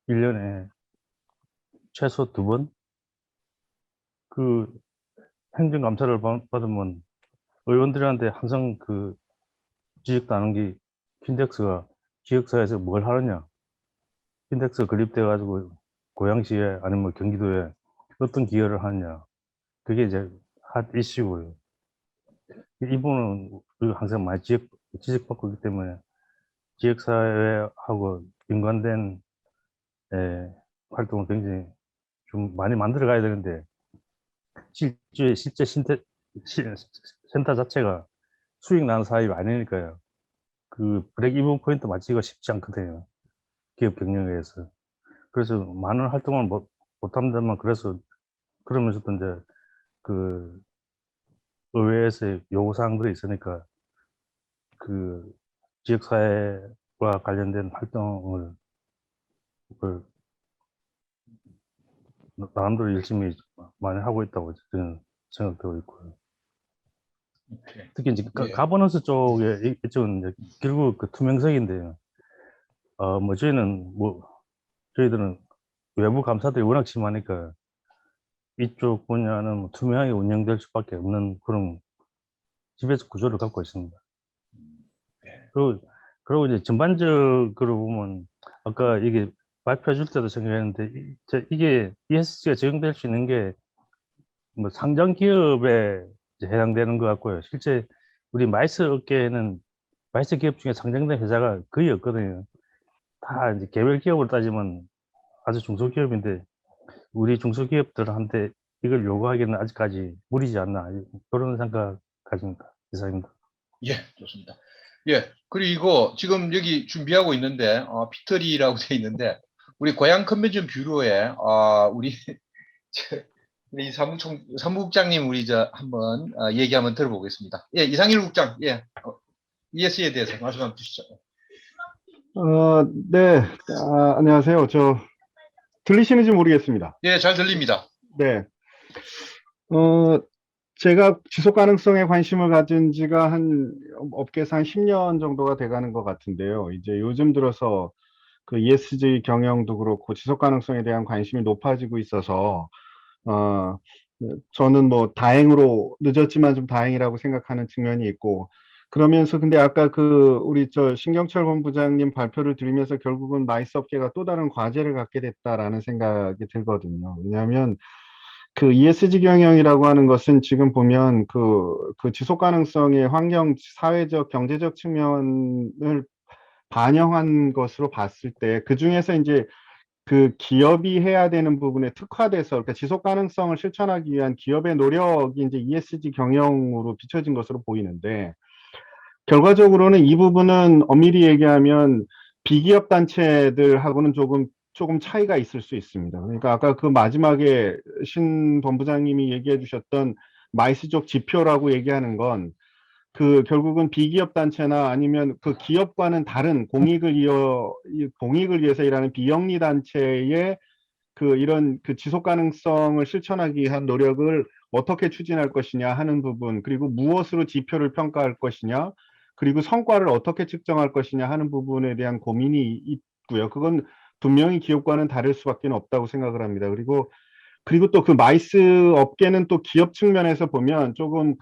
1년에 최소 2번. 그 행정 감사를 받으면 의원들한테 항상 그 지적도 하는 게, 킨텍스가 지역사회에서 뭘 하느냐, 인덱스 건립돼 가지고 고양시에 아니면 뭐 경기도에 어떤 기여를 하느냐, 그게 이제 핫 이슈고요. 이 부분은 우리가 항상 많이 지적받고 있기 때문에 지역사회하고 연관된 활동을 굉장히 좀 많이 만들어 가야 되는데, 실제 센터 자체가 수익 나는 사업이 아니니까요. 그 브레이크 이븐 포인트 맞추기가 쉽지 않거든요. 기업 경영에서. 그래서 많은 활동을 못한다만, 그러면서도 이제 그 의회에서의 요구사항들이 있으니까 그 지역사회와 관련된 활동을 그 나름대로 열심히 많이 하고 있다고 저는 생각되고 있고요. 오케이. 특히 이제 예. 가버넌스 쪽에 이쪽은 이제 결국 그 투명성인데요. 저희들은 외부 감사들이 워낙 심하니까 이쪽 분야는 뭐 투명하게 운영될 수밖에 없는 그런 지배적 구조를 갖고 있습니다. 그리고 이제 전반적으로 보면 아까 이게 발표해 줄 때도 생각했는데 이게 ESG가 적용될 수 있는 게 뭐 상장 기업에 이제 해당되는 것 같고요. 실제 우리 마이스 업계에는 마이스 기업 중에 상장된 회사가 거의 없거든요. 다 이제 개별 기업으로 따지면 아주 중소기업인데 우리 중소기업들한테 이걸 요구하기는 아직까지 무리지 않나, 그런 생각 가집니다. 이상입니다. 예, 좋습니다. 예, 그리고 지금 여기 준비하고 있는데, 피터리라고 돼 있는데, 우리 고양 컨벤션 뷰로에, 우리, 우리 사무국장님, 우리 한번, 얘기 한번 들어보겠습니다. 예, 이상일 국장, 예, ES에 대해서 말씀 한번 주시죠. 네. 안녕하세요. 들리시는지 모르겠습니다. 예, 잘 들립니다. 네. 제가 지속 가능성에 관심을 가진 지가 업계에서 한 10년 정도가 돼가는 것 같은데요. 이제 요즘 들어서 그 ESG 경영도 그렇고 지속 가능성에 대한 관심이 높아지고 있어서, 저는 뭐 다행으로 늦었지만 좀 다행이라고 생각하는 측면이 있고, 그러면서 근데 아까 우리 신경철 본부장님 발표를 들으면서 결국은 마이스 업계가 또 다른 과제를 갖게 됐다라는 생각이 들거든요. 왜냐하면 그 ESG 경영이라고 하는 것은 지금 보면 그 지속 가능성의 환경, 사회적, 경제적 측면을 반영한 것으로 봤을 때, 그 중에서 이제 그 기업이 해야 되는 부분에 특화돼서, 그러니까 지속 가능성을 실천하기 위한 기업의 노력이 이제 ESG 경영으로 비춰진 것으로 보이는데, 결과적으로는 이 부분은 엄밀히 얘기하면 비기업 단체들하고는 조금 차이가 있을 수 있습니다. 그러니까 아까 그 마지막에 신 본부장님이 얘기해 주셨던 마이스족 지표라고 얘기하는 건 결국은 비기업 단체나 아니면 그 기업과는 다른 공익을 위해서 일하는 비영리 단체의 이런 지속 가능성을 실천하기 위한 노력을 어떻게 추진할 것이냐 하는 부분, 그리고 무엇으로 지표를 평가할 것이냐, 그리고 성과를 어떻게 측정할 것이냐 하는 부분에 대한 고민이 있고요. 그건 분명히 기업과는 다를 수밖에 없다고 생각을 합니다. 그리고 또 그 마이스 업계는 또 기업 측면에서 보면 조금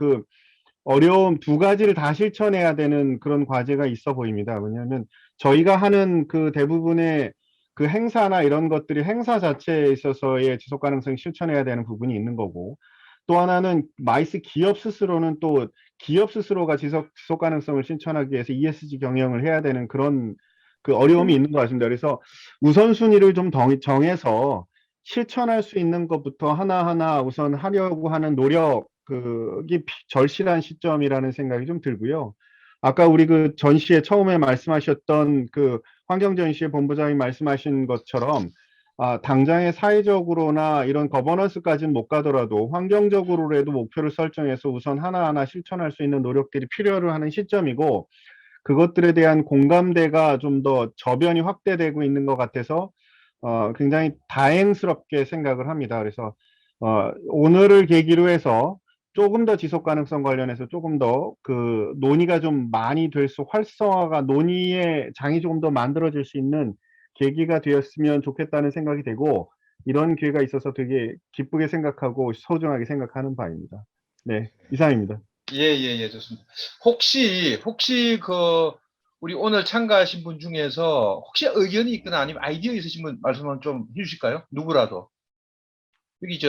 어려움 두 가지를 다 실천해야 되는 그런 과제가 있어 보입니다. 왜냐하면 저희가 하는 대부분의 행사나 이런 것들이 행사 자체에 있어서의 지속 가능성 실천해야 되는 부분이 있는 거고, 또 하나는 마이스 기업 스스로는 또 기업 스스로가 지속 가능성을 실천하기 위해서 ESG 경영을 해야 되는 그런 어려움이 있는 것 같습니다. 그래서 우선순위를 좀 정해서 실천할 수 있는 것부터 하나하나 우선 하려고 하는 노력이 절실한 시점이라는 생각이 좀 들고요. 아까 우리 전시회 처음에 말씀하셨던 환경전시회 본부장이 말씀하신 것처럼, 당장의 사회적으로나 이런 거버넌스까지는 못 가더라도 환경적으로라도 목표를 설정해서 우선 하나하나 실천할 수 있는 노력들이 필요로 하는 시점이고, 그것들에 대한 공감대가 좀 더 저변이 확대되고 있는 것 같아서 굉장히 다행스럽게 생각을 합니다. 그래서 오늘을 계기로 해서 조금 더 지속 가능성 관련해서 조금 더 논의가 좀 많이 활성화가, 논의의 장이 조금 더 만들어질 수 있는 계기가 되었으면 좋겠다는 생각이 되고, 이런 기회가 있어서 되게 기쁘게 생각하고 소중하게 생각하는 바입니다. 네, 이상입니다. 예, 좋습니다. 혹시 우리 오늘 참가하신 분 중에서 혹시 의견이 있거나 아니면 아이디어 있으신 분 말씀을 좀 해주실까요? 누구라도. 여기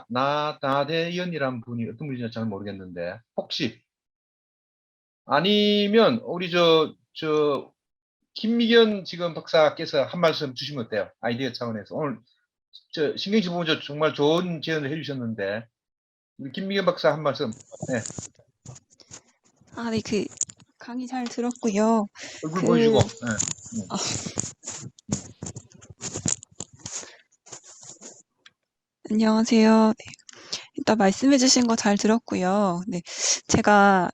나대연이라는 분이 어떤 분인지 잘 모르겠는데, 혹시. 아니면, 우리 김미견 지금 박사께서 한 말씀 주시면 어때요? 아이디어 차원에서. 오늘, 신경질 보면 정말 좋은 제안을 해주셨는데, 우리 김미견 박사 한 말씀. 네. 네, 강의 잘 들었고요. 얼굴 그, 보여주고. 네. 아, 안녕하세요. 네, 일단 말씀해주신 거 잘 들었고요. 네, 제가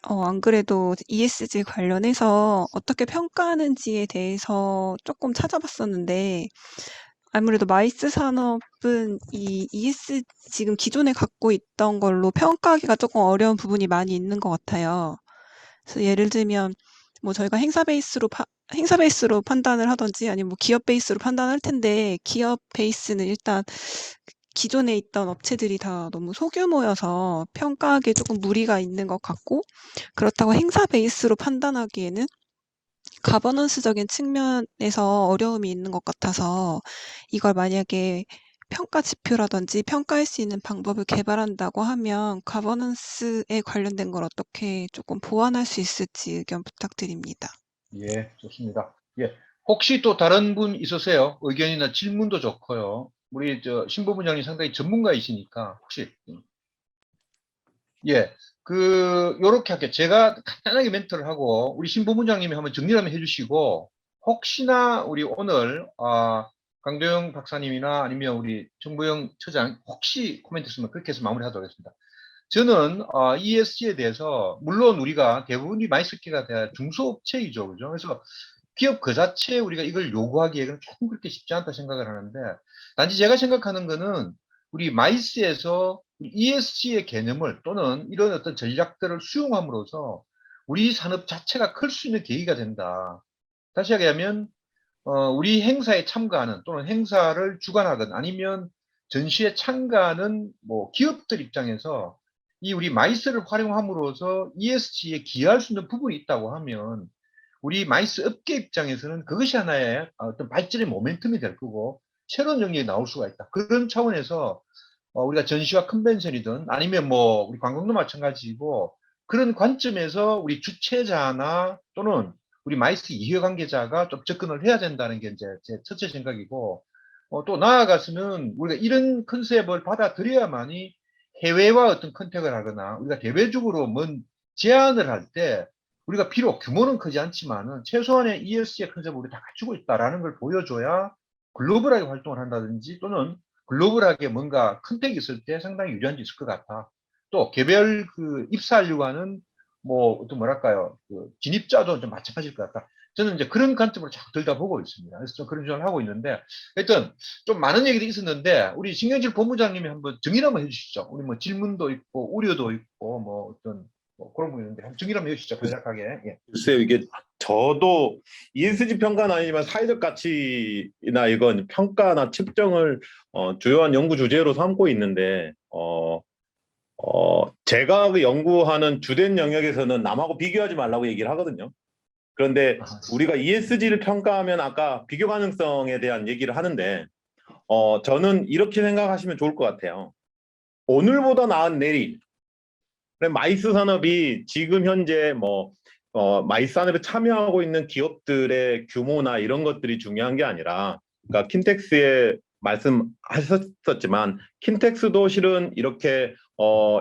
안 그래도 ESG 관련해서 어떻게 평가하는지에 대해서 조금 찾아봤었는데, 아무래도 마이스 산업은 이 ES 지금 기존에 갖고 있던 걸로 평가하기가 조금 어려운 부분이 많이 있는 것 같아요. 그래서 예를 들면 뭐 저희가 행사 베이스로 판단을 하든지 아니면 뭐 기업 베이스로 판단할 텐데, 기업 베이스는 일단 기존에 있던 업체들이 다 너무 소규모여서 평가하기에 조금 무리가 있는 것 같고, 그렇다고 행사 베이스로 판단하기에는 가버넌스적인 측면에서 어려움이 있는 것 같아서, 이걸 만약에 평가 지표라든지 평가할 수 있는 방법을 개발한다고 하면 가버넌스에 관련된 걸 어떻게 조금 보완할 수 있을지 의견 부탁드립니다. 예, 좋습니다. 예. 혹시 또 다른 분 있으세요? 의견이나 질문도 좋고요. 우리 신부부장님 상당히 전문가이시니까 혹시. 예. 요렇게 할게요. 제가 간단하게 멘트를 하고 우리 신부부장님이 한번 정리를 한번 해주시고, 혹시나 우리 오늘 강도영 박사님이나 아니면 우리 정보영 처장 혹시 코멘트 있으면 그렇게 해서 마무리하도록 하겠습니다. 저는 ESG에 대해서 물론 우리가 대부분이 많이 쓸기가 돼야 중소업체이죠, 그죠? 그래서 기업 그 자체에 우리가 이걸 요구하기에는 조금 그렇게 쉽지 않다 생각을 하는데, 단지 제가 생각하는 거는 우리 마이스에서 ESG의 개념을 또는 이런 어떤 전략들을 수용함으로써 우리 산업 자체가 클 수 있는 계기가 된다. 다시 얘기하면 우리 행사에 참가하는 또는 행사를 주관하든 아니면 전시에 참가하는 뭐 기업들 입장에서 이 우리 마이스를 활용함으로써 ESG에 기여할 수 있는 부분이 있다고 하면 우리 마이스 업계 입장에서는 그것이 하나의 어떤 발전의 모멘텀이 될 거고 새로운 영역이 나올 수가 있다. 그런 차원에서 우리가 전시와 컨벤션이든 아니면 뭐 우리 관광도 마찬가지고, 그런 관점에서 우리 주최자나 또는 우리 마이스 이해관계자가 좀 접근을 해야 된다는 게 이제 제 첫째 생각이고, 또 나아가서는 우리가 이런 컨셉을 받아들여야만이 해외와 어떤 컨택을 하거나 우리가 대외적으로 뭔 제안을 할 때 우리가 비록 규모는 크지 않지만은 최소한의 ESG의 컨셉을 우리 다 갖추고 있다라는 걸 보여줘야 글로벌하게 활동을 한다든지 또는 글로벌하게 뭔가 컨택이 있을 때 상당히 유리한 게 있을 것 같아. 또 개별 입사하려고 하는 뭐 어떤 뭐랄까요, 진입자도 좀 마찬가지일 것 같다. 저는 이제 그런 관점으로 자꾸 들여다보고 있습니다. 그래서 좀 그런 생각을 하고 있는데, 하여튼 좀 많은 얘기도 있었는데 우리 신경질 본부장님이 한번 정리를 한번 해주시죠. 우리 뭐 질문도 있고 우려도 있고 뭐 어떤 뭐 그런 부분이 있는데 한번 정리를 한번 해주시죠. 간략하게. 예. 글쎄요, 이게 저도 ESG 평가는 아니지만 사회적 가치나 이건 평가나 측정을 주요한 연구 주제로 삼고 있는데, 제가 그 연구하는 주된 영역에서는 남하고 비교하지 말라고 얘기를 하거든요. 그런데 우리가 ESG를 평가하면 아까 비교 가능성에 대한 얘기를 하는데, 저는 이렇게 생각하시면 좋을 것 같아요. 오늘보다 나은 내일. 마이스 산업이 지금 현재 마이스 산업에 참여하고 있는 기업들의 규모나 이런 것들이 중요한 게 아니라, 그러니까 킨텍스에 말씀하셨었지만 킨텍스도 실은 이렇게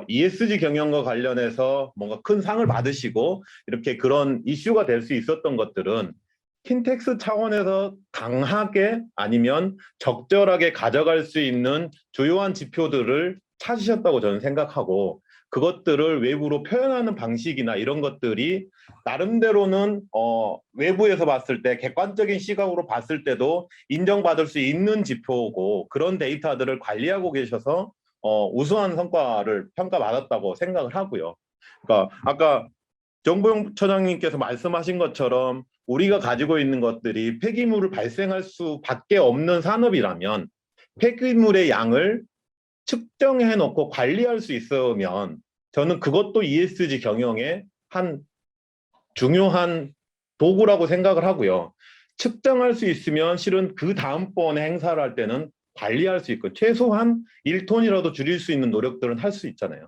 ESG 경영과 관련해서 뭔가 큰 상을 받으시고 이렇게 그런 이슈가 될 수 있었던 것들은 킨텍스 차원에서 강하게 아니면 적절하게 가져갈 수 있는 주요한 지표들을 찾으셨다고 저는 생각하고, 그것들을 외부로 표현하는 방식이나 이런 것들이 나름대로는 외부에서 봤을 때 객관적인 시각으로 봤을 때도 인정받을 수 있는 지표고, 그런 데이터들을 관리하고 계셔서 우수한 성과를 평가받았다고 생각을 하고요. 그러니까 아까 정보용 처장님께서 말씀하신 것처럼 우리가 가지고 있는 것들이 폐기물을 발생할 수밖에 없는 산업이라면 폐기물의 양을 측정해 놓고 관리할 수 있으면 저는 그것도 ESG 경영의 한 중요한 도구라고 생각을 하고요. 측정할 수 있으면 실은 그 다음번에 행사를 할 때는 관리할 수 있고 최소한 1톤이라도 줄일 수 있는 노력들은 할 수 있잖아요.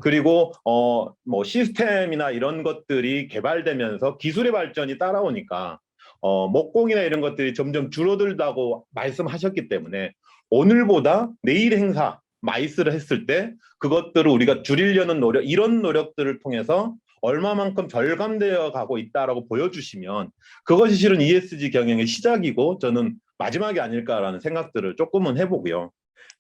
그리고 뭐 시스템이나 이런 것들이 개발되면서 기술의 발전이 따라오니까 목공이나 이런 것들이 점점 줄어들다고 말씀하셨기 때문에 오늘보다 내일 행사 마이스를 했을 때 그것들을 우리가 줄이려는 노력, 이런 노력들을 통해서 얼마만큼 절감되어 가고 있다라고 보여주시면 그것이 실은 ESG 경영의 시작이고 저는 마지막이 아닐까라는 생각들을 조금은 해보고요.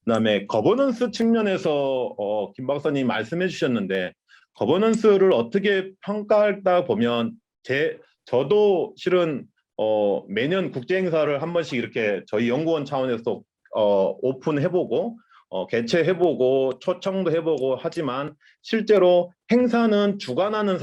그다음에 거버넌스 측면에서 김 박사님 말씀해 주셨는데 거버넌스를 어떻게 평가할까 보면 저도 실은 매년 국제 행사를 한 번씩 이렇게 저희 연구원 차원에서 오픈해보고 개최해보고 초청도 해보고 하지만 실제로 행사는 주관하는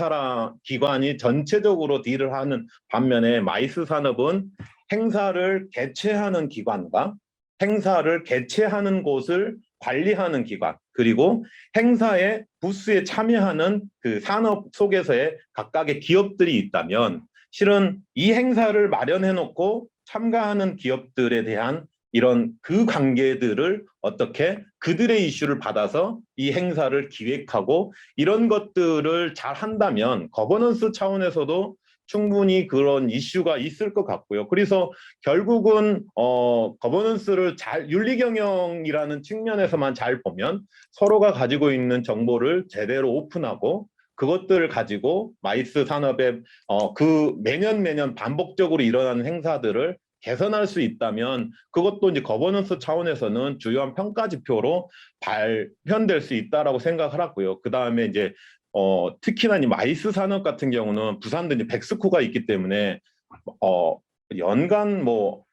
기관이 전체적으로 딜을 하는 반면에 마이스 산업은 행사를 개최하는 기관과 행사를 개최하는 곳을 관리하는 기관, 그리고 행사에 부스에 참여하는 그 산업 속에서의 각각의 기업들이 있다면 실은 이 행사를 마련해 놓고 참가하는 기업들에 대한 이런 그 관계들을 어떻게 그들의 이슈를 받아서 이 행사를 기획하고 이런 것들을 잘 한다면 거버넌스 차원에서도 충분히 그런 이슈가 있을 것 같고요. 그래서 결국은 거버넌스를 잘 윤리 경영이라는 측면에서만 잘 보면 서로가 가지고 있는 정보를 제대로 오픈하고 그것들을 가지고 마이스 산업의 그 매년 반복적으로 일어나는 행사들을 개선할 수 있다면 그것도 이제 거버넌스 차원에서는 주요한 평가 지표로 발현될 수 있다라고 생각을 하고요. 그 다음에 이제 특히나 이 마이스 산업 같은 경우는 부산도 이제 백스코가 있기 때문에 연간 뭐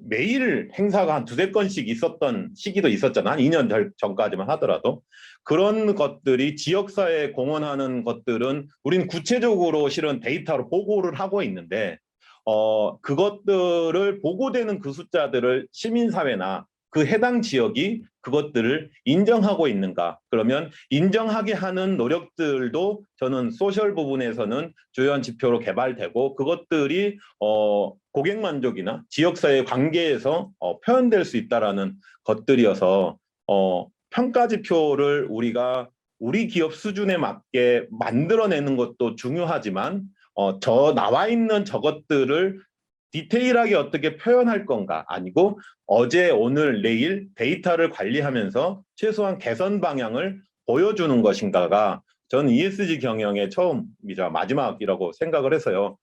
매일 행사가 한 두세 건씩 있었던 시기도 있었잖아. 한 2년 전까지만 하더라도. 그런 것들이 지역사회에 공헌하는 것들은 우리는 구체적으로 실은 데이터로 보고를 하고 있는데 그것들을 보고되는 그 숫자들을 시민사회나 그 해당 지역이 그것들을 인정하고 있는가? 그러면 인정하게 하는 노력들도 저는 소셜 부분에서는 주요한 지표로 개발되고 그것들이 고객 만족이나 지역사회 관계에서 표현될 수 있다라는 것들이어서 평가 지표를 우리가 우리 기업 수준에 맞게 만들어내는 것도 중요하지만 나와 있는 저것들을 디테일하게 어떻게 표현할 건가 아니고 어제 오늘 내일 데이터를 관리하면서 최소한 개선 방향을 보여주는 것인가가 저는 ESG 경영의 처음이자 마지막이라고 생각을 해서요.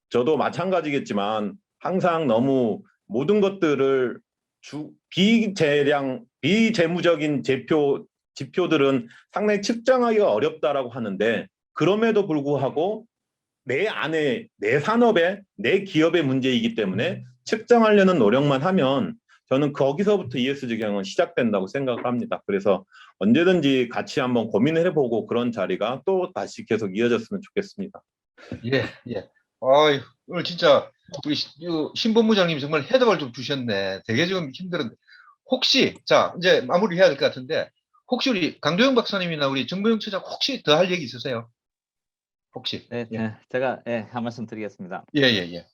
저도 마찬가지겠지만 항상 너무 모든 것들을 비재무적인 지표들은 상당히 측정하기가 어렵다라고 하는데 그럼에도 불구하고 내 안에 내 산업에 내 기업의 문제이기 때문에 측정하려는 노력만 하면 저는 거기서부터 ESG 경영은 시작된다고 생각을 합니다. 그래서 언제든지 같이 한번 고민을 해보고 그런 자리가 또 다시 계속 이어졌으면 좋겠습니다. 예. 오늘 진짜 우리 신본부장님 정말 헤드를 좀 주셨네. 되게 지금 힘들은데 혹시 자 이제 마무리해야 될 것 같은데 혹시 우리 강도영 박사님이나 우리 정보영 처장 혹시 더 할 얘기 있으세요? 혹시? 네, 제가 한 말씀 드리겠습니다. 예.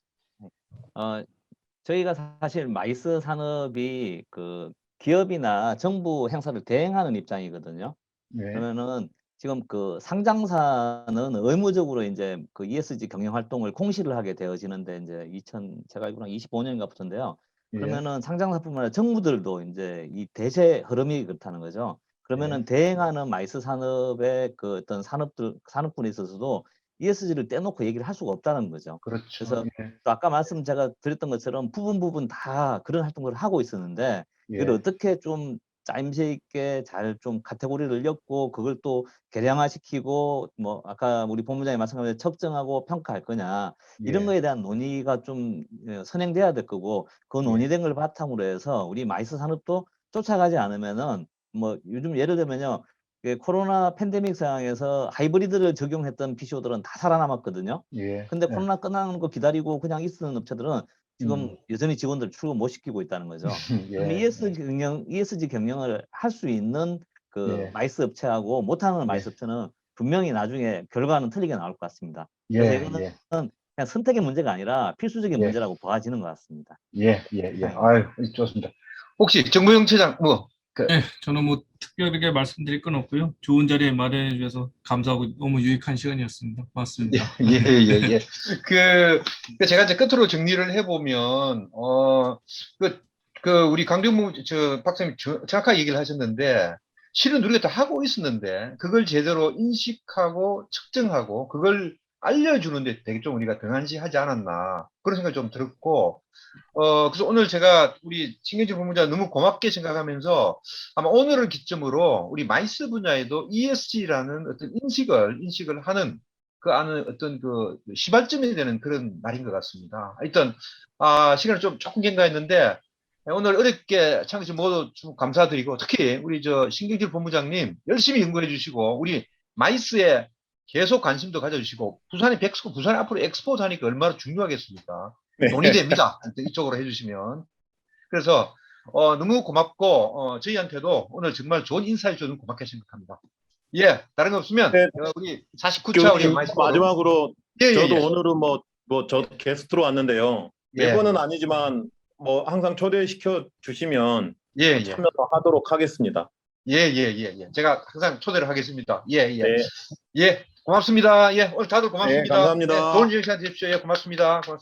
저희가 사실 마이스 산업이 그 기업이나 정부 행사를 대행하는 입장이거든요. 네. 그러면은 지금 그 상장사는 의무적으로 이제 그 ESG 경영 활동을 공시를 하게 되어지는데 이제 제가 알기로는 25년인가부터인데요. 그러면은 상장사뿐만 아니라 정부들도 이제 이 대세 흐름이 그렇다는 거죠. 그러면은 대행하는 마이스 산업의 그 어떤 산업군에 있어서도 ESG를 떼놓고 얘기를 할 수가 없다는 거죠. 그렇죠. 그래서 또 아까 제가 드렸던 것처럼 부분 다 그런 활동을 하고 있었는데 이걸 어떻게 좀 짜임새 있게 잘 좀 카테고리를 엮고 그걸 또 개량화시키고 뭐 아까 우리 본부장님 말씀하신 측정하고 평가할 거냐 이런 거에 대한 논의가 좀 선행돼야 될 거고 그 논의된 걸 바탕으로 해서 우리 마이스 산업도 쫓아가지 않으면은 뭐 요즘 예를 들면요. 코로나 팬데믹 상황에서 하이브리드를 적용했던 PCO들은 다 살아남았거든요. 근데 코로나 끝나는 거 기다리고 그냥 있는 업체들은 지금 여전히 직원들 출근 못 시키고 있다는 거죠. 그럼 ESG 경영을 할 수 있는 그 마이스 업체하고 못하는 마이스 업체는 분명히 나중에 결과는 틀리게 나올 것 같습니다. 그래서 예, 이거는 예, 그냥 선택의 문제가 아니라 필수적인 예. 문제라고 봐지는 것 같습니다. 예, 예, 예. 아유, 좋습니다. 혹시 정무영 처장, 네, 저는 뭐 특별하게 말씀드릴 건 없고요. 좋은 자리에 마련해 주셔서 감사하고 너무 유익한 시간이었습니다. 고맙습니다. 예, 예, 예. 제가 이제 끝으로 정리를 해보면, 우리 강정무, 박사님 정확하게 얘기를 하셨는데, 실은 우리가 다 하고 있었는데, 그걸 제대로 인식하고 측정하고, 그걸 알려주는데 되게 좀 우리가 등한시하지 않았나, 그런 생각이 좀 들었고, 그래서 오늘 제가 우리 신경질 본부장 너무 고맙게 생각하면서 아마 오늘을 기점으로 우리 마이스 분야에도 ESG라는 어떤 인식을 하는 그 안에 어떤 그 시발점이 되는 그런 날인 것 같습니다. 일단, 시간을 조금 경과했는데 오늘 어렵게 참여해주신 모두 좀 감사드리고 특히 우리 신경질 본부장님 열심히 연구해 주시고 우리 마이스에 계속 관심도 가져주시고 부산이 백스코, 부산이 앞으로 엑스포트 하니까 얼마나 중요하겠습니까? 네. 돈이 됩니다. 이쪽으로 해주시면. 그래서 너무 고맙고 저희한테도 오늘 정말 좋은 인사해 주셔서 고맙게 생각합니다. 예, 다른 거 없으면 네. 우리 49차 우리 교수님, 마이스 마지막으로 예, 저도 예, 오늘은 저 게스트로 왔는데요. 예. 매번은 아니지만 항상 초대시켜 주시면 예, 예. 참여도 하도록 하겠습니다. 예. 제가 항상 초대를 하겠습니다. 예. 네. 예, 고맙습니다. 예, 오늘 다들 고맙습니다. 네, 감사합니다. 좋은 시간 되십시오. 예, 고맙습니다.